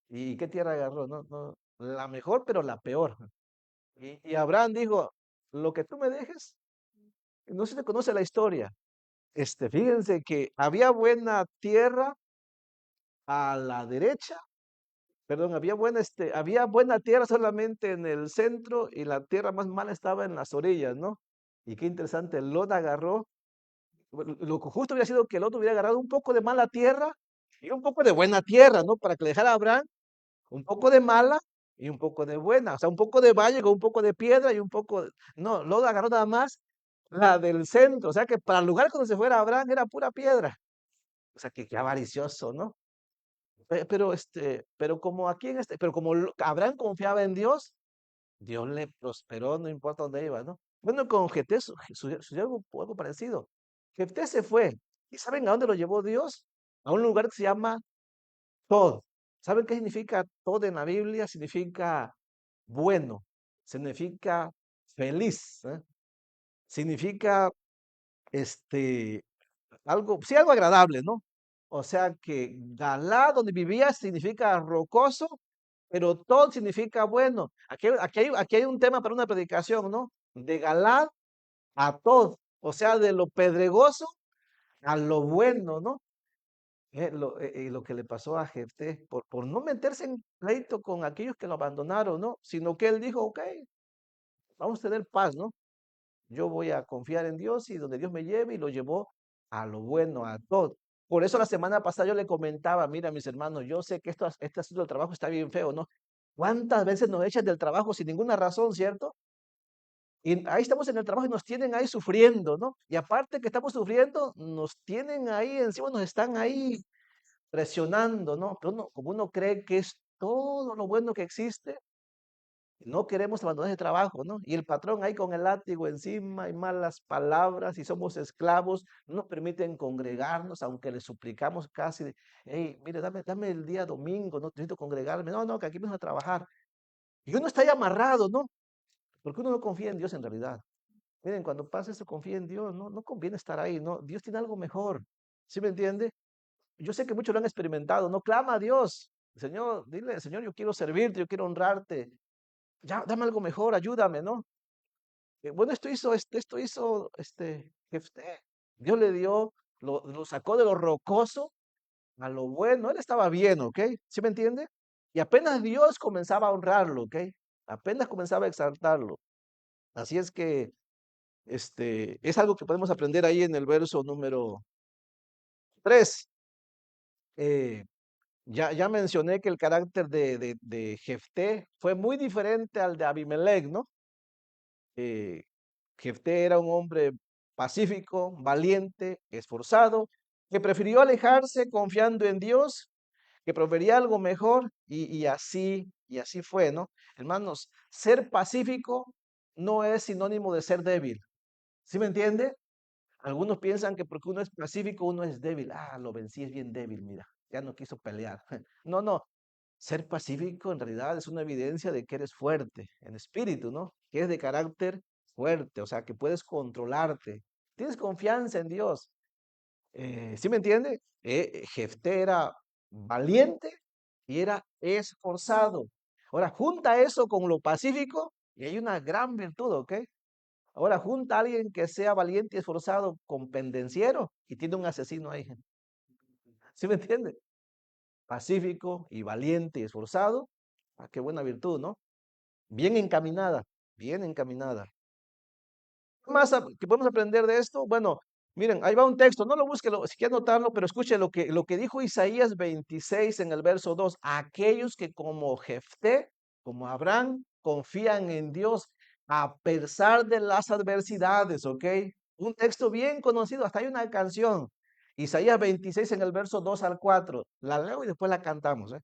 ¿Y qué tierra agarró? No, no, la mejor, pero la peor. Y Abraham dijo, lo que tú me dejes, no se te conoce la historia. Fíjense que había buena tierra a la derecha, perdón, había buena tierra solamente en el centro y la tierra más mala estaba en las orillas, ¿no? Y qué interesante, Lot agarró, bueno, lo que justo hubiera sido que Lot hubiera agarrado un poco de mala tierra y un poco de buena tierra, ¿no? Para que le dejara a Abraham un poco de mala y un poco de buena, o sea, un poco de valle con un poco de piedra y un poco, no, Lot agarró nada más la del centro, o sea que para el lugar donde se fuera Abraham era pura piedra. O sea, que qué avaricioso, ¿no? Pero como aquí pero como Abraham confiaba en Dios, Dios le prosperó, no importa dónde iba, ¿no? Bueno, con Jefté sucedió algo parecido. Jefté se fue. ¿Y saben a dónde lo llevó Dios? A un lugar que se llama Tod. ¿Saben qué significa Tod en la Biblia? Significa bueno, significa feliz, ¿eh? Significa este, algo, sí, algo agradable, ¿no? O sea que Galá, donde vivía, significa rocoso, pero todo significa bueno. Aquí hay un tema para una predicación, ¿no? De Galá a todo, o sea, de lo pedregoso a lo bueno, ¿no? lo que le pasó a Jefté, por no meterse en pleito con aquellos que lo abandonaron, ¿no? Sino que él dijo, ok, vamos a tener paz, ¿no? Yo voy a confiar en Dios y donde Dios me lleve y lo llevó a lo bueno, a todo. Por eso la semana pasada yo le comentaba, mira, mis hermanos, yo sé que este asunto del trabajo está bien feo, ¿no? ¿Cuántas veces nos echan del trabajo sin ninguna razón, cierto? Y ahí estamos en el trabajo y nos tienen ahí sufriendo, ¿no? Y aparte que estamos sufriendo, nos tienen ahí encima, nos están ahí presionando, ¿no? Como uno cree que es todo lo bueno que existe, no queremos abandonar ese trabajo, ¿no? Y el patrón ahí con el látigo encima y malas palabras y somos esclavos, no nos permiten congregarnos, aunque le suplicamos casi, hey, mire, dame el día domingo, no necesito congregarme, no, que aquí vamos a trabajar. Y uno está ahí amarrado, ¿no? Porque uno no confía en Dios en realidad. Miren, cuando pasa eso, confía en Dios, no conviene estar ahí, ¿no? Dios tiene algo mejor, ¿sí me entiende? Yo sé que muchos lo han experimentado, no clama a Dios. Señor, dile, Señor, yo quiero servirte, yo quiero honrarte. Ya, dame algo mejor, ayúdame, ¿no? Bueno, Jefté. Dios le dio, lo sacó de lo rocoso a lo bueno. Él estaba bien, ¿ok? ¿Sí me entiende? Y apenas Dios comenzaba a honrarlo, ¿ok? Apenas comenzaba a exaltarlo. Así es que, es algo que podemos aprender ahí en el verso número 3. Eh, ya mencioné que el carácter de Jefté fue muy diferente al de Abimelech, ¿no? Eh, Jefté era un hombre pacífico, valiente, esforzado, que prefirió alejarse confiando en Dios, que proveería algo mejor y así fue, ¿no? Hermanos, ser pacífico no es sinónimo de ser débil. ¿Sí me entiende? Algunos piensan que porque uno es pacífico, uno es débil. Ah, lo vencí, es bien débil, mira, ya no quiso pelear. No, ser pacífico en realidad es una evidencia de que eres fuerte en espíritu, ¿no? Que eres de carácter fuerte, o sea, que puedes controlarte. Tienes confianza en Dios. ¿Sí me entiende? Jefté era valiente y era esforzado. Ahora, junta eso con lo pacífico y hay una gran virtud, ¿ok? Ahora, junta a alguien que sea valiente y esforzado con pendenciero y tiene un asesino ahí. ¿Sí me entiende? Pacífico y valiente y esforzado. Ah, qué buena virtud, ¿no? Bien encaminada, bien encaminada. ¿Qué más que podemos aprender de esto? Bueno, miren, ahí va un texto, no lo busque, si quiere anotarlo, pero escuche lo que dijo Isaías 26 en el verso 2. Aquellos que como Jefté, como Abraham, confían en Dios a pesar de las adversidades, ¿ok? Un texto bien conocido, hasta hay una canción. Isaías 26 en el verso 2 al 4. La leo y después la cantamos, ¿eh?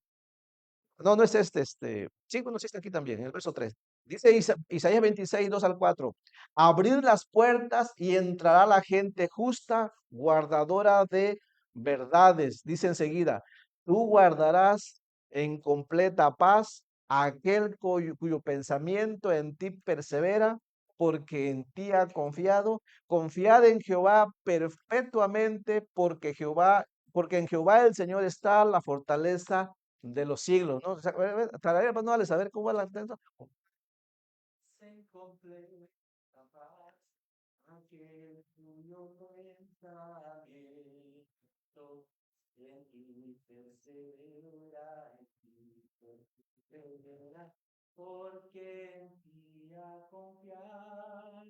No es sí, bueno, sí está aquí también, en el verso 3. Dice Isaías 26, 2 al 4. Abrid las puertas y entrará la gente justa, guardadora de verdades. Dice enseguida, tú guardarás en completa paz a aquel cuyo pensamiento en ti persevera, porque en ti ha confiado. Confiad en Jehová perpetuamente, porque en Jehová el Señor está la fortaleza de los siglos, ¿no? O sea, todavía no vale saber cómo va la atento. Se completa paz, aquel cuyo pensamiento en ti persevera, en ti persevera, porque en ti ha confiado,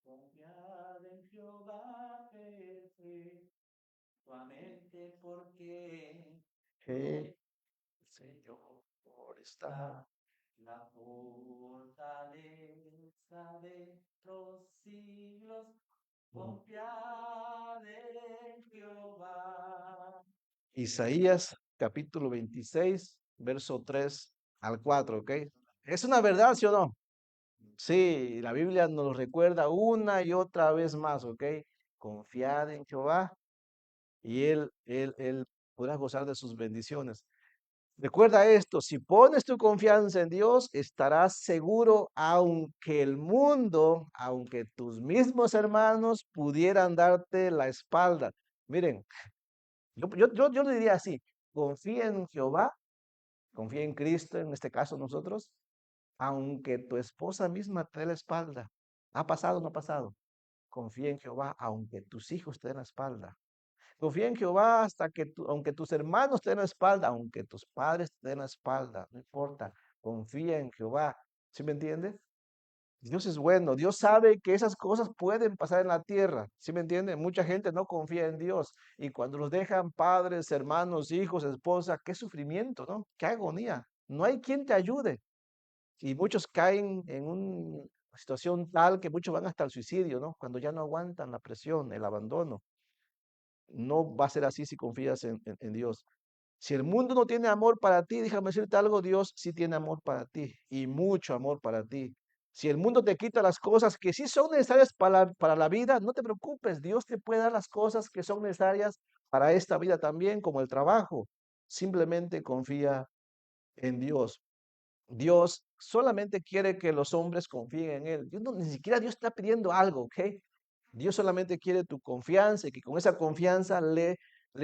confiad en Jehová perpetuamente, porque el Señor está la fortaleza de los siglos. Confiad en Jehová. Isaías capítulo 26, verso 3 al 4, ¿ok? Es una verdad, ¿sí o no? Sí, la Biblia nos lo recuerda una y otra vez más, ¿ok? Confiad en Jehová y Él podrá gozar de sus bendiciones. Recuerda esto, si pones tu confianza en Dios, estarás seguro aunque el mundo, aunque tus mismos hermanos pudieran darte la espalda. Miren, yo le diría así, confía en Jehová, confía en Cristo, en este caso nosotros, aunque tu esposa misma te dé la espalda. ¿Ha pasado o no ha pasado? Confía en Jehová, aunque tus hijos te den la espalda. Confía en Jehová hasta que aunque tus hermanos te den la espalda, aunque tus padres te den la espalda, no importa, confía en Jehová. ¿Sí me entiendes? Dios es bueno, Dios sabe que esas cosas pueden pasar en la tierra, ¿sí me entiende? Mucha gente no confía en Dios y cuando los dejan padres, hermanos, hijos, esposa, qué sufrimiento, ¿no? Qué agonía. No hay quien te ayude y muchos caen en una situación tal que muchos van hasta el suicidio, ¿no? Cuando ya no aguantan la presión, el abandono. No va a ser así si confías en Dios. Si el mundo no tiene amor para ti, déjame decirte algo, Dios sí tiene amor para ti y mucho amor para ti. Si el mundo te quita las cosas que sí son necesarias para la vida, no te preocupes, Dios te puede dar las cosas que son necesarias para esta vida también, como el trabajo. Simplemente confía en Dios. Dios solamente quiere que los hombres confíen en Él. Ni siquiera Dios está pidiendo algo, ¿ok? Dios solamente quiere tu confianza y que con esa confianza le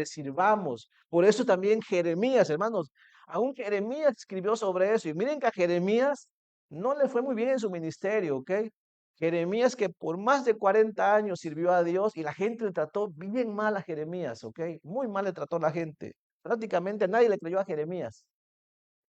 sirvamos. Por eso también Jeremías, hermanos, aún Jeremías escribió sobre eso. Y miren que a Jeremías no le fue muy bien en su ministerio, ¿ok? Jeremías que por más de 40 años sirvió a Dios y la gente le trató bien mal a Jeremías, ¿ok? Muy mal le trató la gente. Prácticamente nadie le creyó a Jeremías.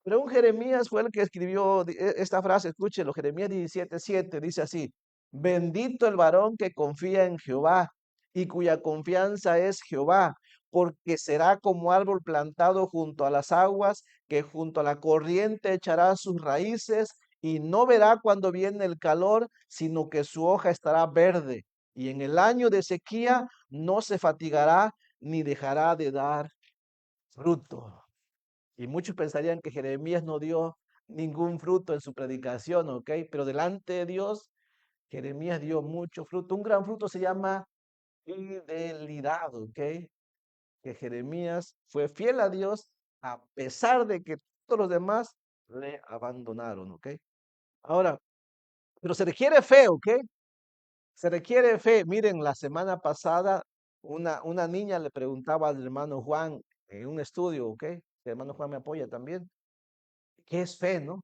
Pero un Jeremías fue el que escribió esta frase, escúchelo, Jeremías 17:7 dice así: bendito el varón que confía en Jehová y cuya confianza es Jehová, porque será como árbol plantado junto a las aguas, que junto a la corriente echará sus raíces y no verá cuando viene el calor, sino que su hoja estará verde. Y en el año de sequía no se fatigará ni dejará de dar fruto. Y muchos pensarían que Jeremías no dio ningún fruto en su predicación, ¿ok? Pero delante de Dios, Jeremías dio mucho fruto. Un gran fruto se llama fidelidad, ¿ok? Que Jeremías fue fiel a Dios a pesar de que todos los demás le abandonaron, ¿ok? Ahora, pero se requiere fe, ¿ok? Se requiere fe. Miren, la semana pasada una niña le preguntaba al hermano Juan en un estudio, ¿ok? El hermano Juan me apoya también. ¿Qué es fe, no?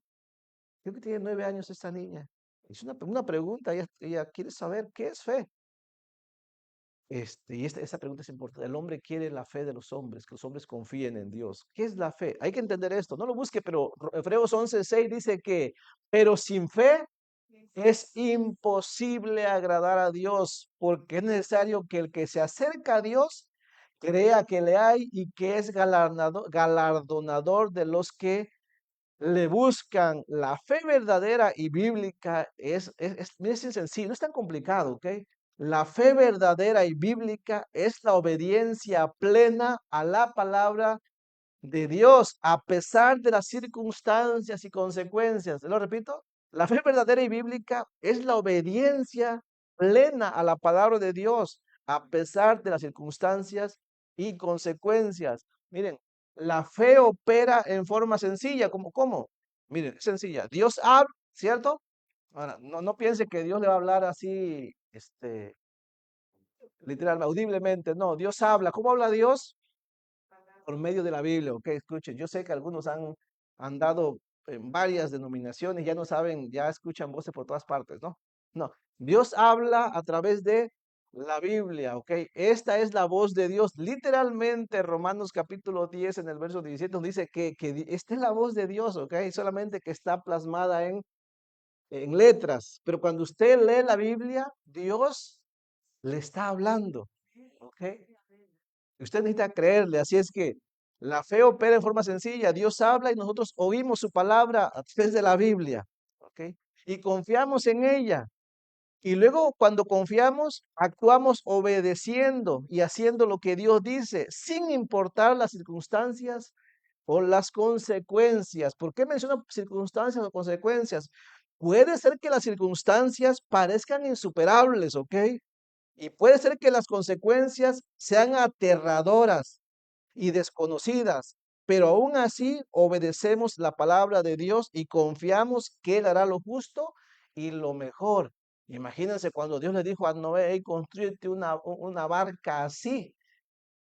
Creo que tiene 9 años esta niña. Es una pregunta, ella quiere saber qué es fe. Esa pregunta es importante. El hombre quiere la fe de los hombres, que los hombres confíen en Dios. ¿Qué es la fe? Hay que entender esto. No lo busque, pero Hebreos 11:6 dice que, pero sin fe es imposible agradar a Dios, porque es necesario que el que se acerca a Dios crea que le hay y que es galardonador de los que le buscan. La fe verdadera y bíblica mira, es sencillo, no es tan complicado, ¿ok? La fe verdadera y bíblica es la obediencia plena a la palabra de Dios, a pesar de las circunstancias y consecuencias. Lo repito, la fe verdadera y bíblica es la obediencia plena a la palabra de Dios, a pesar de las circunstancias y consecuencias. Miren, la fe opera en forma sencilla, ¿cómo? Miren, es sencilla. Dios habla, ¿cierto? Ahora, no piense que Dios le va a hablar así, literal, audiblemente. No, Dios habla. ¿Cómo habla Dios? Por medio de la Biblia, ok, escuchen, yo sé que algunos han dado en varias denominaciones, ya no saben, ya escuchan voces por todas partes, ¿no? No, Dios habla a través de la Biblia, ok, esta es la voz de Dios, literalmente Romanos capítulo 10 en el verso 17 nos dice que esta es la voz de Dios, ok, solamente que está plasmada en letras, pero cuando usted lee la Biblia, Dios le está hablando, ok. Usted necesita creerle, así es que la fe opera en forma sencilla. Dios habla y nosotros oímos su palabra a través de la Biblia, ¿ok? Y confiamos en ella. Y luego cuando confiamos, actuamos obedeciendo y haciendo lo que Dios dice, sin importar las circunstancias o las consecuencias. ¿Por qué menciono circunstancias o consecuencias? Puede ser que las circunstancias parezcan insuperables, ¿ok? Y puede ser que las consecuencias sean aterradoras y desconocidas, pero aún así obedecemos la palabra de Dios y confiamos que Él hará lo justo y lo mejor. Imagínense cuando Dios le dijo a Noé: "Hey, construyete una barca así".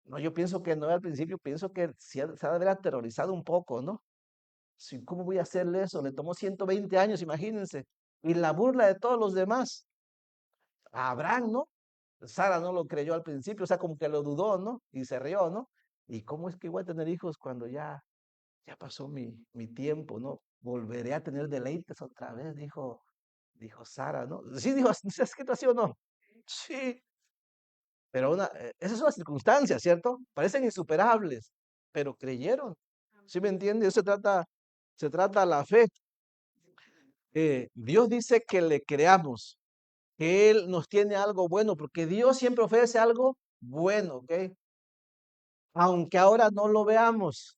No, yo pienso que Noé al principio, pienso que se ha de haber aterrorizado un poco, ¿no? Sí, ¿cómo voy a hacerle eso? Le tomó 120 años, imagínense. Y la burla de todos los demás. A Abraham, ¿no? Sara no lo creyó al principio, o sea, como que lo dudó, ¿no? Y se rió, ¿no? ¿Y cómo es que voy a tener hijos cuando ya pasó mi tiempo, ¿no? Volveré a tener deleites otra vez, dijo Sara, ¿no? Sí, dijo, ¿se ha escrito así o no? Sí, pero esas son las circunstancias, ¿cierto? Parecen insuperables, pero creyeron. ¿Sí me entiende? Se trata la fe. Dios dice que le creamos, que Él nos tiene algo bueno, porque Dios siempre ofrece algo bueno, ¿ok? Aunque ahora no lo veamos.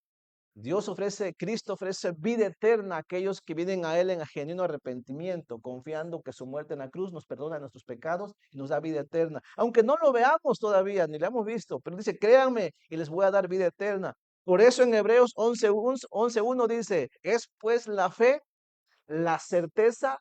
Cristo ofrece vida eterna a aquellos que vienen a Él en genuino arrepentimiento, confiando que su muerte en la cruz nos perdona nuestros pecados y nos da vida eterna. Aunque no lo veamos todavía, ni lo hemos visto, pero dice, créanme y les voy a dar vida eterna. Por eso en Hebreos 11:1 dice, es pues la fe, la certeza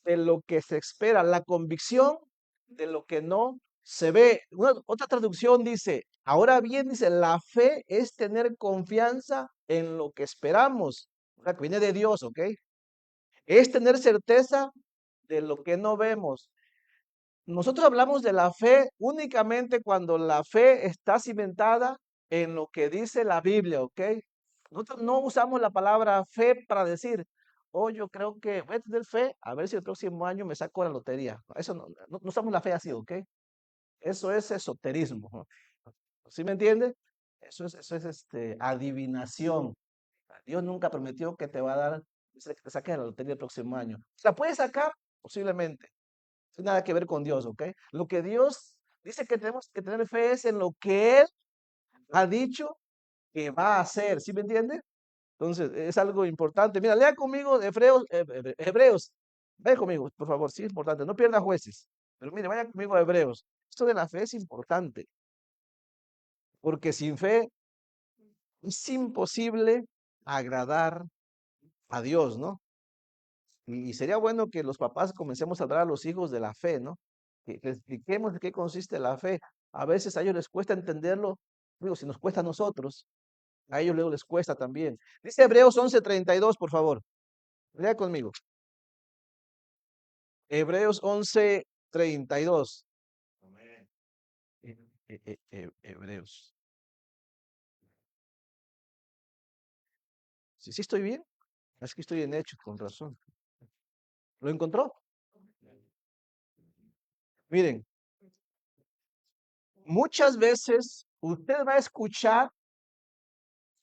de lo que se espera, la convicción de lo que no se ve. Otra traducción dice, ahora bien, dice, la fe es tener confianza en lo que esperamos, o sea, que viene de Dios, ¿ok? Es tener certeza de lo que no vemos. Nosotros hablamos de la fe únicamente cuando la fe está cimentada en lo que dice la Biblia, ¿ok? Nosotros no usamos la palabra fe para decir, oh, yo creo que voy a tener fe, a ver si el próximo año me saco la lotería. Eso no usamos la fe así, ¿ok? Eso es esoterismo, ¿no? ¿Sí me entiende? Eso es adivinación. Dios nunca prometió que te va a dar, que te saques la lotería el próximo año. ¿La puedes sacar? Posiblemente. No tiene nada que ver con Dios, ¿ok? Lo que Dios dice que tenemos que tener fe es en lo que Él ha dicho que va a hacer, ¿sí me entiende? Entonces, es algo importante. Mira, lea conmigo Hebreos. Vaya conmigo, por favor, sí es importante. No pierda jueces. Pero mire, vaya conmigo a Hebreos. Esto de la fe es importante, porque sin fe es imposible agradar a Dios, ¿no? Y sería bueno que los papás comencemos a hablar a los hijos de la fe, ¿no? Que les expliquemos de qué consiste la fe. A veces a ellos les cuesta entenderlo. Digo, si nos cuesta a nosotros, a ellos luego les cuesta también. Dice Hebreos 11:32, por favor. Lea conmigo. Hebreos 11:32. Amén. Hebreos. Sí estoy bien. Es que estoy en Hechos, con razón. ¿Lo encontró? Miren, muchas veces usted va a escuchar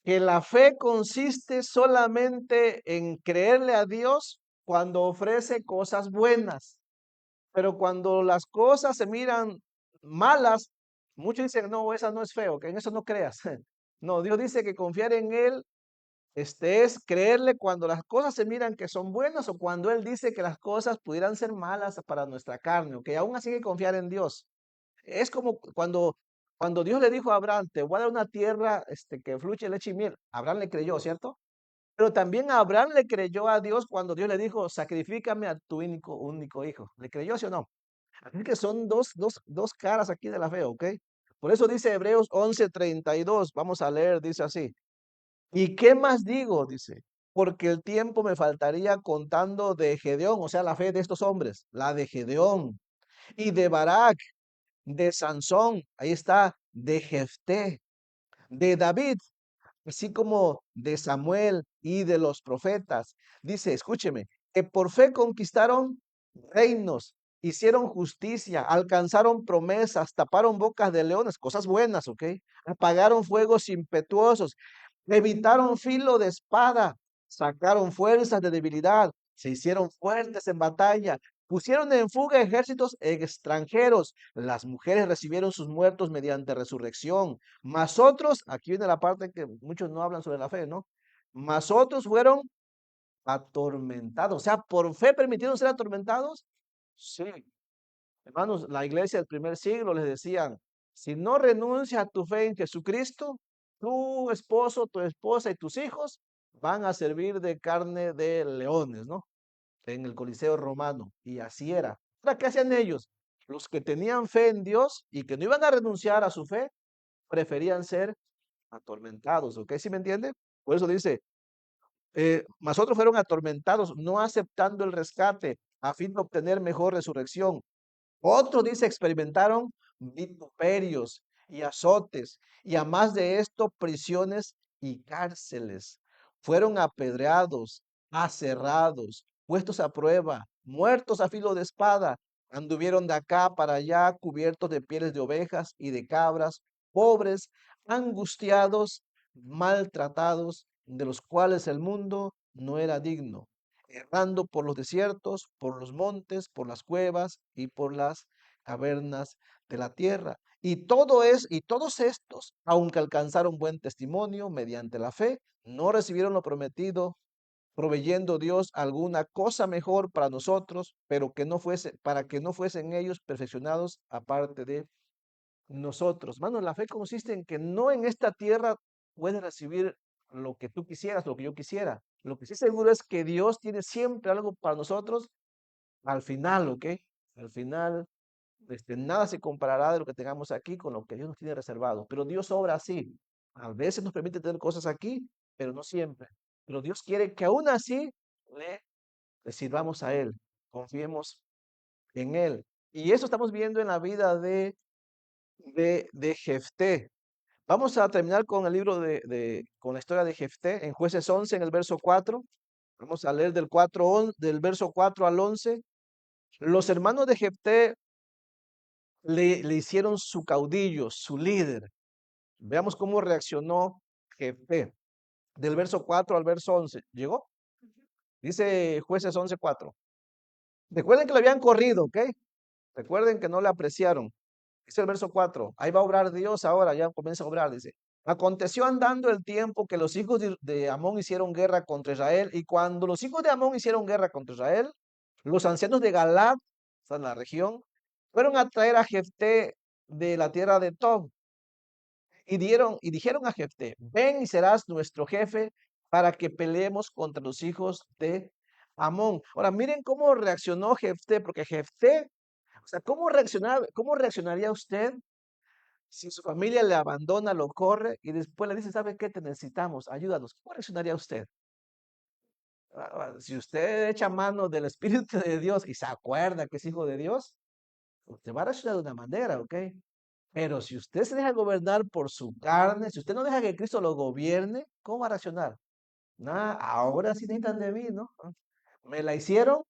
que la fe consiste solamente en creerle a Dios cuando ofrece cosas buenas, pero cuando las cosas se miran malas, muchos dicen, no, esa no es feo, que en eso no creas. No, Dios dice que confiar en Él, es creerle cuando las cosas se miran que son buenas o cuando Él dice que las cosas pudieran ser malas para nuestra carne, o que aún así hay que confiar en Dios. Es como cuando Dios le dijo a Abraham, te voy a dar una tierra que fluye leche y miel. Abraham le creyó, ¿cierto? Pero también Abraham le creyó a Dios cuando Dios le dijo, sacrifícame a tu único hijo. ¿Le creyó, sí o no? Así que son dos caras aquí de la fe, ¿ok? Por eso dice Hebreos 11:32, vamos a leer, dice así. ¿Y qué más digo? Dice, porque el tiempo me faltaría contando de Gedeón, o sea, la fe de estos hombres, la de Gedeón y de Barak, de Sansón, ahí está, de Jefté, de David, así como de Samuel y de los profetas. Dice, escúcheme, que por fe conquistaron reinos, hicieron justicia, alcanzaron promesas, taparon bocas de leones, cosas buenas, ¿ok? Apagaron fuegos impetuosos, evitaron filo de espada, sacaron fuerzas de debilidad, se hicieron fuertes en batalla, pusieron en fuga ejércitos extranjeros, las mujeres recibieron sus muertos mediante resurrección, mas otros, aquí viene la parte que muchos no hablan sobre la fe, ¿no? Mas otros fueron atormentados, o sea, por fe permitieron ser atormentados. Sí, hermanos, la iglesia del primer siglo les decían, si no renuncias a tu fe en Jesucristo, tu esposo, tu esposa y tus hijos van a servir de carne de leones, ¿no? En el Coliseo romano. Y así era. Ahora, ¿qué hacían ellos? Los que tenían fe en Dios y que no iban a renunciar a su fe, preferían ser atormentados, ¿ok? ¿Sí me entiende? Por eso dice, mas otros fueron atormentados, no aceptando el rescate a fin de obtener mejor resurrección. Otros, dice, experimentaron vituperios y azotes, y a más de esto, prisiones y cárceles. Fueron apedreados, aserrados, puestos a prueba, muertos a filo de espada. Anduvieron de acá para allá cubiertos de pieles de ovejas y de cabras, pobres, angustiados, maltratados, de los cuales el mundo no era digno, errando por los desiertos, por los montes, por las cuevas y por las cavernas de la tierra. Y todos estos, aunque alcanzaron buen testimonio mediante la fe, no recibieron lo prometido, proveyendo Dios alguna cosa mejor para nosotros, pero que no fuese, para que no fuesen ellos perfeccionados aparte de nosotros. Mano, la fe consiste en que no en esta tierra puedes recibir lo que tú quisieras, lo que yo quisiera. Lo que sí seguro es que Dios tiene siempre algo para nosotros al final, ¿ok? Al final, nada se comparará de lo que tengamos aquí con lo que Dios nos tiene reservado. Pero Dios obra así. A veces nos permite tener cosas aquí, pero no siempre. Pero Dios quiere que aún así le, le sirvamos a Él, confiemos en Él. Y eso estamos viendo en la vida de Jefté. Vamos a terminar con el libro con la historia de Jefté en Jueces 11, en el verso 4. Vamos a leer del verso 4 al 11. Los hermanos de Jefté le hicieron su caudillo, su líder. Veamos cómo reaccionó Jefté. Del verso 4 al verso 11. ¿Llegó? Dice Jueces 11:4. Recuerden que lo habían corrido, ¿ok? Recuerden que no le apreciaron. Dice el verso 4. Ahí va a obrar Dios ahora, ya comienza a obrar, dice. Aconteció andando el tiempo que los hijos de Amón hicieron guerra contra Israel, y cuando los hijos de Amón hicieron guerra contra Israel, los ancianos de Galaad, o sea, en la región, fueron a traer a Jefté de la tierra de Tob, y dijeron a Jefté: ven y serás nuestro jefe para que peleemos contra los hijos de Amón. Ahora miren cómo reaccionó Jefté, porque Jefté, o sea, cómo reaccionaría usted si su familia le abandona, lo corre y después le dice: ¿sabe qué? Te necesitamos, ayúdanos? ¿Cómo reaccionaría usted? Si usted echa mano del Espíritu de Dios y se acuerda que es hijo de Dios, usted va a reaccionar de una manera, ¿ok? Pero si usted se deja gobernar por su carne, si usted no deja que Cristo lo gobierne, ¿cómo va a reaccionar? Nada, ahora sí necesitan de mí, ¿no? Me la hicieron,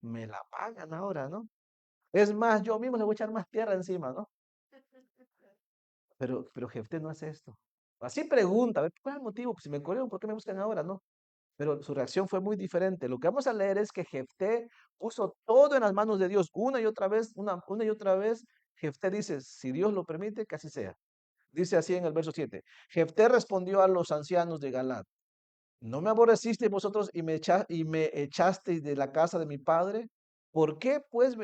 me la pagan ahora, ¿no? Es más, yo mismo le voy a echar más tierra encima, ¿no? Pero Jefté no hace esto. Así pregunta, a ver, ¿cuál es el motivo? Pues si me corrieron, ¿por qué me buscan ahora? No. Pero su reacción fue muy diferente. Lo que vamos a leer es que Jefté puso todo en las manos de Dios una y otra vez, una y otra vez. Jefté dice: si Dios lo permite, que así sea. Dice así en el verso 7. Jefté respondió a los ancianos de Galaad: ¿no me aborrecisteis vosotros y me echasteis de la casa de mi padre? ¿Por qué pues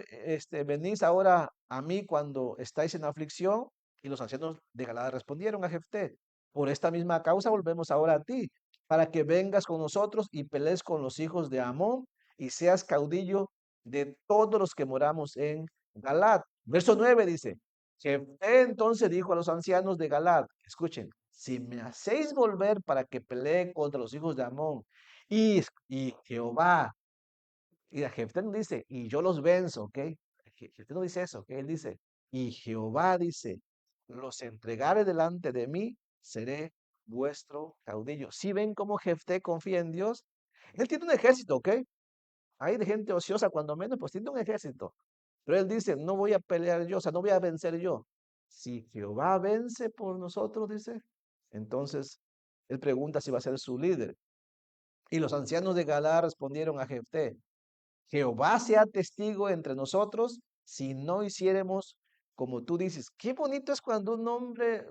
venís ahora a mí cuando estáis en aflicción? Y los ancianos de Galaad respondieron a Jefté: por esta misma causa volvemos ahora a ti, para que vengas con nosotros y pelees con los hijos de Amón y seas caudillo de todos los que moramos en Galaad. Verso 9 dice: Jefté entonces dijo a los ancianos de Galaad, escuchen: si me hacéis volver para que pelee contra los hijos de Amón y Jehová, y a Jefté no dice, y yo los venzo, ¿ok? Jefté no dice eso, ¿ok? Él dice, y Jehová dice, los entregaré delante de mí, seré vuestro caudillo. Si ven cómo Jefté confía en Dios, él tiene un ejército, ¿ok? Hay de gente ociosa, cuando menos, pues tiene un ejército. Pero él dice: no voy a pelear yo, o sea, no voy a vencer yo. Si Jehová vence por nosotros, dice, entonces él pregunta si va a ser su líder. Y los ancianos de Galaad respondieron a Jefté: Jehová sea testigo entre nosotros si no hiciéramos como tú dices. Qué bonito es cuando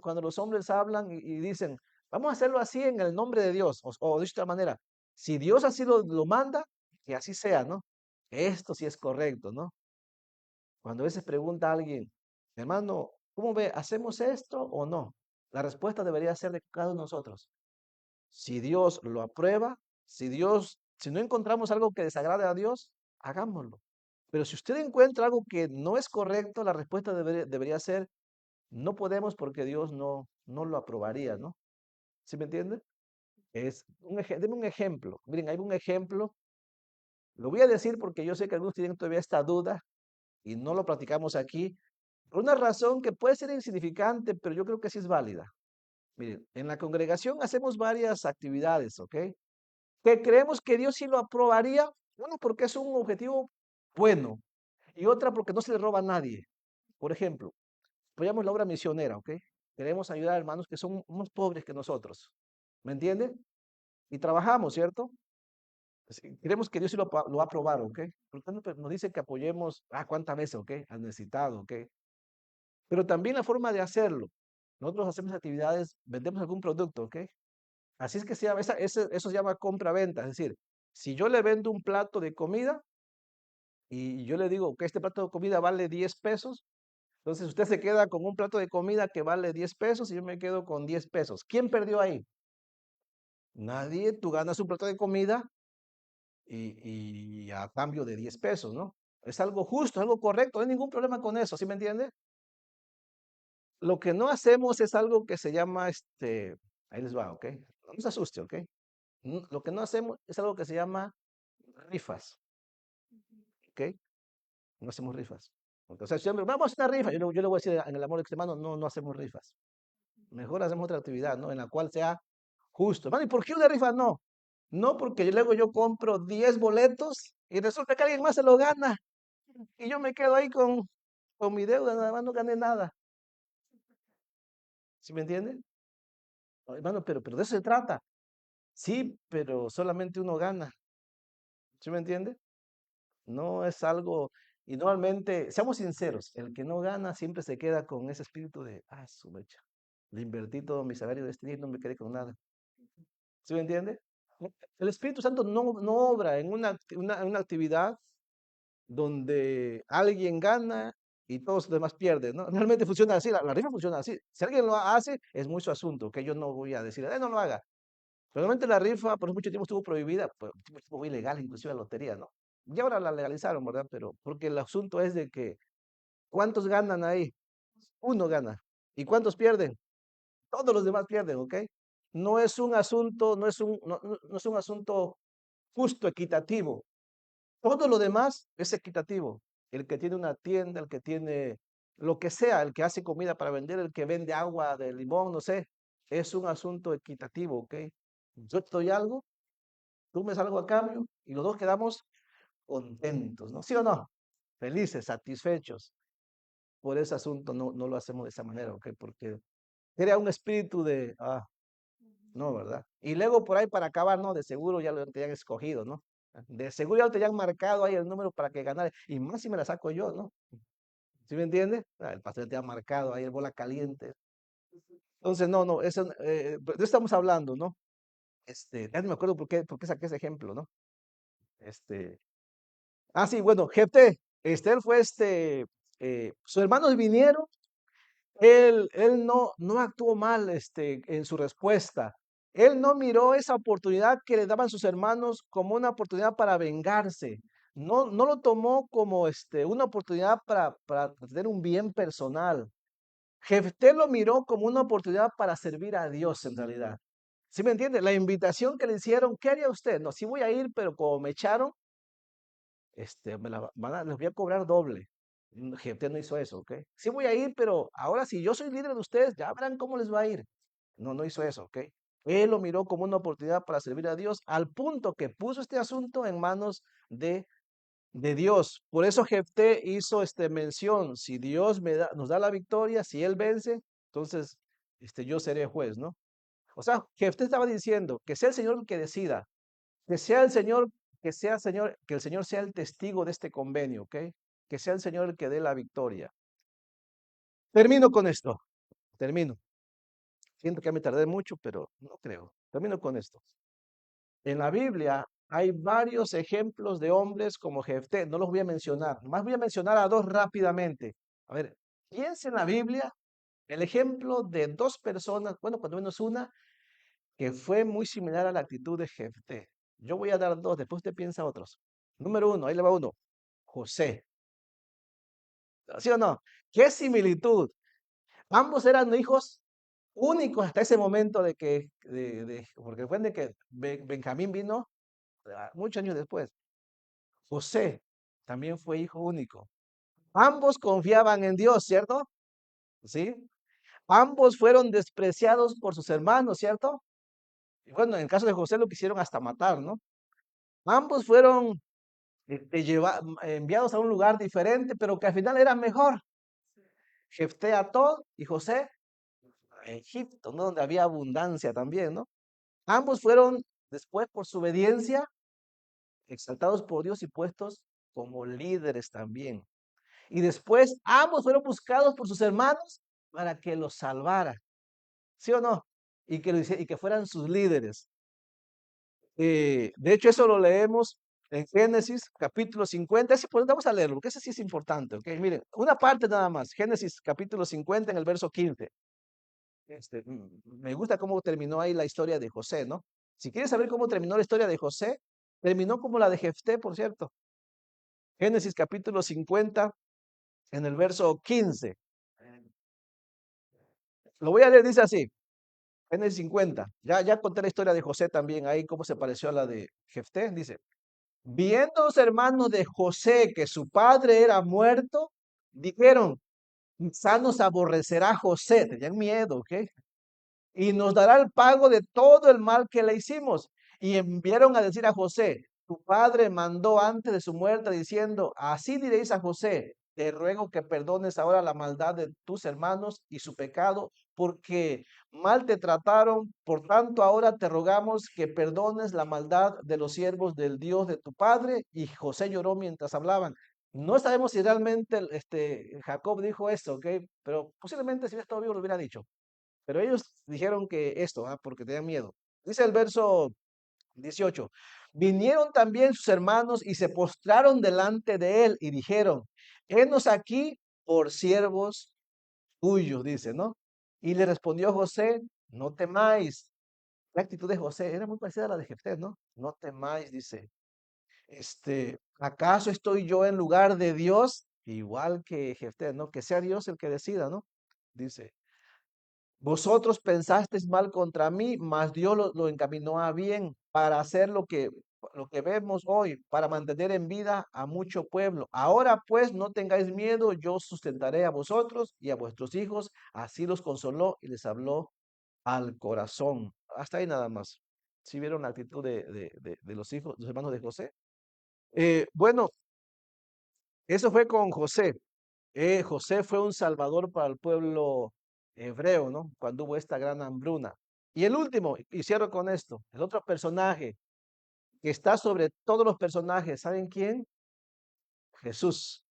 cuando los hombres hablan y dicen: vamos a hacerlo así en el nombre de Dios. O de esta manera, si Dios así lo manda, que así sea, ¿no? Esto sí es correcto, ¿no? Cuando a veces pregunta a alguien: hermano, ¿cómo ve? ¿Hacemos esto o no? La respuesta debería ser de cada uno de nosotros. Si Dios lo aprueba, si no encontramos algo que desagrade a Dios, hagámoslo. Pero si usted encuentra algo que no es correcto, la respuesta debería ser: no podemos porque Dios no lo aprobaría, ¿no? ¿Sí me entiende? Deme un ejemplo. Miren, hay un ejemplo. Lo voy a decir porque yo sé que algunos tienen todavía esta duda y no lo platicamos aquí. Por una razón que puede ser insignificante, pero yo creo que sí es válida. Miren, en la congregación hacemos varias actividades, ¿ok? Que creemos que Dios sí lo aprobaría, uno porque es un objetivo bueno y otra porque no se le roba a nadie. Por ejemplo, apoyamos la obra misionera, ¿ok? Queremos ayudar a hermanos que son más pobres que nosotros, ¿me entiende? Y trabajamos, ¿cierto? Sí, creemos que Dios sí lo va a aprobar, ¿ok? Por lo tanto, pues, nos dice que apoyemos, ¿cuántas veces, ¿ok? Al necesitado, ¿ok? Pero también la forma de hacerlo. Nosotros hacemos actividades, vendemos algún producto, ¿ok? Así es que se llama, eso se llama compra-venta. Es decir, si yo le vendo un plato de comida y yo le digo que este plato de comida vale 10 pesos, entonces usted se queda con un plato de comida que vale 10 pesos y yo me quedo con 10 pesos. ¿Quién perdió ahí? Nadie. Tú ganas un plato de comida y a cambio de 10 pesos, ¿no? Es algo justo, algo correcto, no hay ningún problema con eso, ¿sí me entiende? Lo que no hacemos es algo que se llama, ahí les va, ¿ok? No se asuste, ¿ok? Lo que no hacemos es algo que se llama rifas, ¿ok? No hacemos rifas. O sea, siempre, vamos a hacer una rifa. Yo le voy a decir en el amor extremano, no, no hacemos rifas. Mejor hacemos otra actividad, ¿no? En la cual sea justo. Hermano, ¿y por qué una rifa? No. No, porque luego yo compro 10 boletos y resulta que alguien más se lo gana. Y yo me quedo ahí con mi deuda, nada más no gané nada. ¿Sí me entienden? No, hermano, pero de eso se trata. Sí, pero solamente uno gana. ¿Sí me entiende? No es algo, y normalmente, seamos sinceros, el que no gana siempre se queda con ese espíritu de, su mecha, le invertí todo mi salario de este día y no me quedé con nada. ¿Sí me entiende? El Espíritu Santo no obra en una actividad donde alguien gana y todos los demás pierden, ¿no? Realmente funciona así, la rifa funciona así. Si alguien lo hace, es muy su asunto, que yo no voy a decir, no lo haga. Realmente la rifa por mucho tiempo estuvo prohibida, pues estuvo ilegal, inclusive la lotería, ¿no? Y ahora la legalizaron, ¿verdad? Pero porque el asunto es de que, ¿cuántos ganan ahí? Uno gana. ¿Y cuántos pierden? Todos los demás pierden, ¿ok? No es un asunto, no es un asunto justo, equitativo. Todo lo demás es equitativo. El que tiene una tienda, el que tiene lo que sea, el que hace comida para vender, el que vende agua de limón, no sé, es un asunto equitativo, ¿ok? Yo te doy algo, tú me das algo a cambio y los dos quedamos contentos, ¿no? ¿Sí o no? Felices, satisfechos. Por ese asunto no lo hacemos de esa manera, ¿ok? Porque crea un espíritu de, no, ¿verdad? Y luego por ahí para acabar, ¿no? De seguro ya lo tenían escogido, ¿no? De seguro ya lo tenían marcado ahí el número para que ganara. Y más si me la saco yo, ¿no? ¿Sí me entiende? El pastor te ha marcado ahí el bola caliente. Entonces, no, eso, de eso estamos hablando, ¿no? Ya no me acuerdo por qué saqué ese ejemplo, ¿no? Este, sí, bueno, Jefté, él fue sus hermanos vinieron. Él no actuó mal en su respuesta. Él no miró esa oportunidad que le daban sus hermanos como una oportunidad para vengarse. No lo tomó como una oportunidad para tener un bien personal. Jefté lo miró como una oportunidad para servir a Dios en realidad. ¿Sí me entiende? La invitación que le hicieron, ¿qué haría usted? No, sí voy a ir, pero como me echaron, les voy a cobrar doble. Gente no hizo eso, ¿ok? Sí voy a ir, pero ahora si yo soy líder de ustedes, ya verán cómo les va a ir. No hizo eso, ¿ok? Él lo miró como una oportunidad para servir a Dios, al punto que puso este asunto en manos de Dios. Por eso Jefté hizo mención, si Dios nos da la victoria, si Él vence, entonces yo seré juez, ¿no? O sea, Jefté estaba diciendo que sea el Señor el que decida, que sea el Señor, que el Señor sea el testigo de este convenio, ¿ok? Que sea el Señor el que dé la victoria. Termino con esto, termino. Siento que me tardé mucho, pero no creo. Termino con esto. En la Biblia hay varios ejemplos de hombres como Jefté, no los voy a mencionar, más voy a mencionar a dos rápidamente. A ver, piensa en la Biblia el ejemplo de dos personas, bueno, cuando menos una, que fue muy similar a la actitud de Jefté. Yo voy a dar dos, después usted piensa otros. Número uno, ahí le va uno. José. ¿Sí o no? ¿Qué similitud? Ambos eran hijos únicos hasta ese momento porque fue de que Benjamín vino muchos años después. José también fue hijo único. Ambos confiaban en Dios, ¿cierto? ¿Sí? Ambos fueron despreciados por sus hermanos, ¿cierto? Y bueno, en el caso de José lo quisieron hasta matar, ¿no? Ambos fueron enviados a un lugar diferente, pero que al final era mejor. Jefté a Tob y José a Egipto, ¿no? Donde había abundancia también, ¿no? Ambos fueron después por su obediencia exaltados por Dios y puestos como líderes también. Y después ambos fueron buscados por sus hermanos para que los salvara, ¿sí o no? Y que fueran sus líderes. De hecho, eso lo leemos en Génesis capítulo 50. Vamos a leerlo, porque ese sí es importante, ¿ok? Miren, una parte nada más. Génesis capítulo 50 en el verso 15. Me gusta cómo terminó ahí la historia de José, ¿no? Si quieres saber cómo terminó la historia de José, terminó como la de Jefté, por cierto. Génesis capítulo 50 en el verso 15. Lo voy a leer, dice así. Génesis 50. Ya conté la historia de José también, ahí cómo se pareció a la de Jefté. Dice, viendo los hermanos de José que su padre era muerto, dijeron, quizá nos aborrecerá José. Tenían miedo, ¿ok? Y nos dará el pago de todo el mal que le hicimos. Y enviaron a decir a José, tu padre mandó antes de su muerte diciendo, así diréis a José, te ruego que perdones ahora la maldad de tus hermanos y su pecado, porque mal te trataron, por tanto ahora te rogamos que perdones la maldad de los siervos del Dios de tu padre. Y José lloró mientras hablaban. No sabemos si realmente Jacob dijo esto, ¿ok? Pero posiblemente si hubiera estado vivo lo hubiera dicho. Pero ellos dijeron que esto, porque tenían miedo. Dice el verso 18. Vinieron también sus hermanos y se postraron delante de él y dijeron, henos aquí por siervos tuyos, dice, ¿no? Y le respondió José, no temáis. La actitud de José era muy parecida a la de Jefté, ¿no? No temáis, dice. ¿Acaso estoy yo en lugar de Dios? Igual que Jefté, ¿no? Que sea Dios el que decida, ¿no? Dice, vosotros pensasteis mal contra mí, mas Dios lo encaminó a bien para hacer lo que vemos hoy, para mantener en vida a mucho pueblo. Ahora pues no tengáis miedo, yo sustentaré a vosotros y a vuestros hijos. Así los consoló y les habló al corazón. Hasta ahí nada más. ¿Sí vieron la actitud de los hijos, los hermanos de José? Bueno, eso fue con José. José fue un salvador para el pueblo hebreo, ¿no? Cuando hubo esta gran hambruna. Y el último, y cierro con esto, el otro personaje que está sobre todos los personajes, ¿saben quién? Jesús.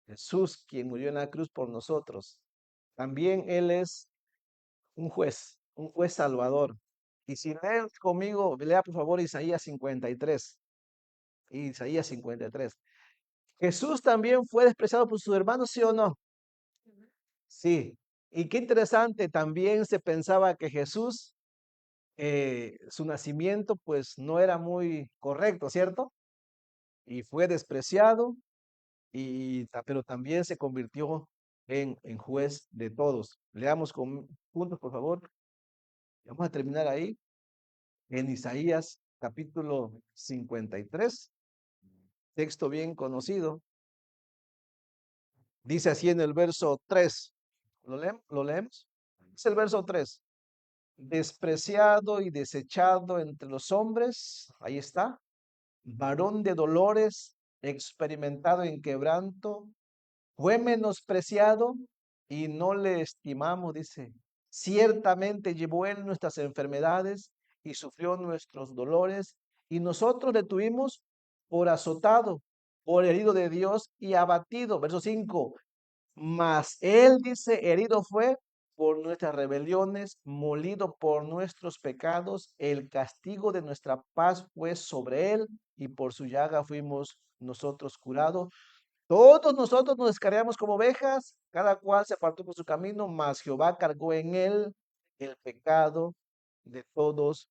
Jesús, quien murió en la cruz por nosotros. También Él es un juez salvador. Y si leen conmigo, lea por favor Isaías 53. Isaías 53. Jesús también fue despreciado por sus hermanos, ¿sí o no? Sí, y qué interesante, también se pensaba que Jesús, su nacimiento pues no era muy correcto, ¿cierto? Y fue despreciado, pero también se convirtió en juez de todos. Leamos juntos, por favor. Vamos a terminar ahí, en Isaías capítulo 53, texto bien conocido. Dice así en el verso 3. ¿Lo leemos? Es el verso 3. Despreciado y desechado entre los hombres, ahí está, varón de dolores, experimentado en quebranto, fue menospreciado y no le estimamos, dice. Ciertamente llevó él nuestras enfermedades y sufrió nuestros dolores, y nosotros le tuvimos por azotado, por herido de Dios y abatido. Verso 5. Mas él dice, herido fue por nuestras rebeliones, molido por nuestros pecados, el castigo de nuestra paz fue sobre él, y por su llaga fuimos nosotros curados. Todos nosotros nos descarriamos como ovejas, cada cual se apartó por su camino, mas Jehová cargó en él el pecado de todos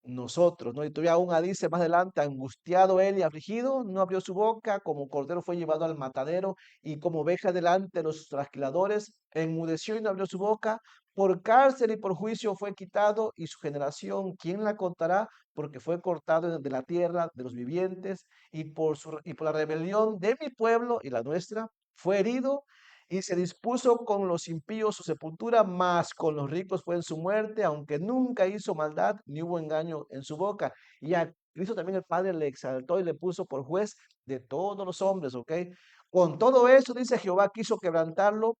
nosotros, ¿no? Y todavía aún dice más adelante, angustiado él y afligido, no abrió su boca, como cordero fue llevado al matadero, y como oveja delante de los trasquiladores, enmudeció y no abrió su boca, por cárcel y por juicio fue quitado, y su generación, ¿quién la contará? Porque fue cortado de la tierra de los vivientes, y por la rebelión de mi pueblo y la nuestra, Fue herido y se dispuso con los impíos su sepultura, mas con los ricos fue en su muerte, aunque nunca hizo maldad, ni hubo engaño en su boca. Y a Cristo también el Padre le exaltó y le puso por juez de todos los hombres, ¿ok? Con todo eso, dice Jehová, quiso quebrantarlo,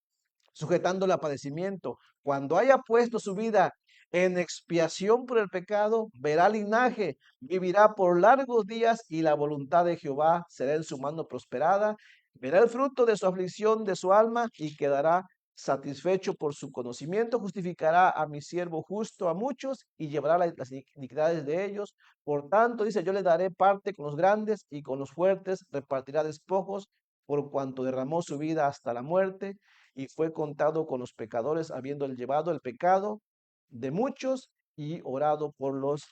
sujetándole a padecimiento. Cuando haya puesto su vida en expiación por el pecado, verá linaje, vivirá por largos días y la voluntad de Jehová será en su mano prosperada. Verá el fruto de su aflicción de su alma y quedará satisfecho por su conocimiento. Justificará a mi siervo justo a muchos y llevará las iniquidades de ellos. Por tanto, dice, yo le daré parte con los grandes y con los fuertes repartirá despojos por cuanto derramó su vida hasta la muerte y fue contado con los pecadores, habiendo llevado el pecado de muchos y orado por los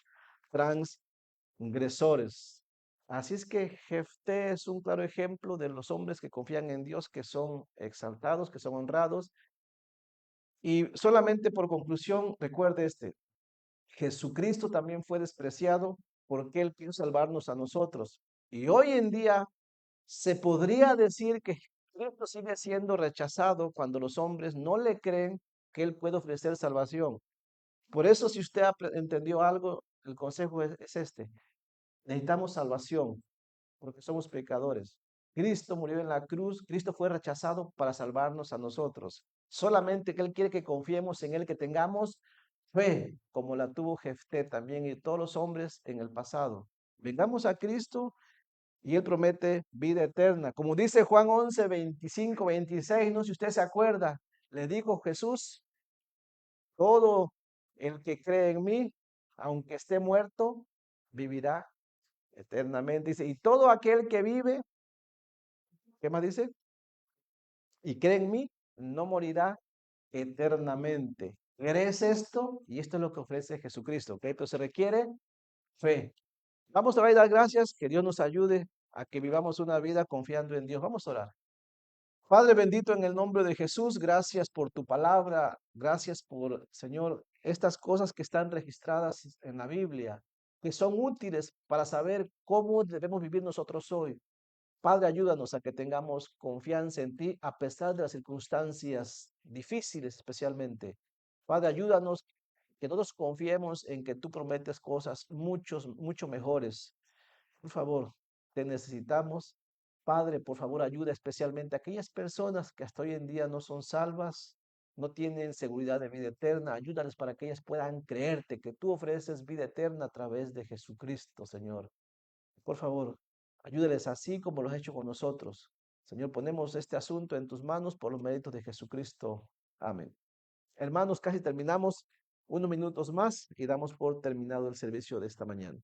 transgresores. Así es que Jefté es un claro ejemplo de los hombres que confían en Dios, que son exaltados, que son honrados. Y solamente por conclusión, recuerde Jesucristo también fue despreciado porque Él quiso salvarnos a nosotros. Y hoy en día se podría decir que Cristo sigue siendo rechazado cuando los hombres no le creen que Él puede ofrecer salvación. Por eso, si usted entendió algo, el consejo es este. Necesitamos salvación porque somos pecadores. Cristo murió en la cruz, Cristo fue rechazado para salvarnos a nosotros. Solamente que Él quiere que confiemos en Él, que tengamos fe, como la tuvo Jefté también y todos los hombres en el pasado. Vengamos a Cristo y Él promete vida eterna. Como dice Juan 11, 25, 26, no sé si usted se acuerda, le dijo Jesús, todo el que cree en mí, aunque esté muerto, vivirá eternamente. Dice, y todo aquel que vive, ¿qué más dice? Y cree en mí, no morirá eternamente. ¿Crees esto? Y esto es lo que ofrece Jesucristo, ¿ok? Pero se requiere fe. Vamos a orar y dar gracias, que Dios nos ayude a que vivamos una vida confiando en Dios. Vamos a orar. Padre bendito, en el nombre de Jesús, gracias por tu palabra, gracias por, Señor, estas cosas que están registradas en la Biblia, que son útiles para saber cómo debemos vivir nosotros hoy. Padre, ayúdanos a que tengamos confianza en ti a pesar de las circunstancias difíciles especialmente. Padre, ayúdanos que todos confiemos en que tú prometes cosas mucho mejores. Por favor, te necesitamos. Padre, por favor, ayuda especialmente a aquellas personas que hasta hoy en día no son salvas, no tienen seguridad de vida eterna. Ayúdales para que ellas puedan creerte que tú ofreces vida eterna a través de Jesucristo, Señor. Por favor, ayúdales así como lo has hecho con nosotros. Señor, ponemos este asunto en tus manos por los méritos de Jesucristo. Amén. Hermanos, casi terminamos. Unos minutos más y damos por terminado el servicio de esta mañana.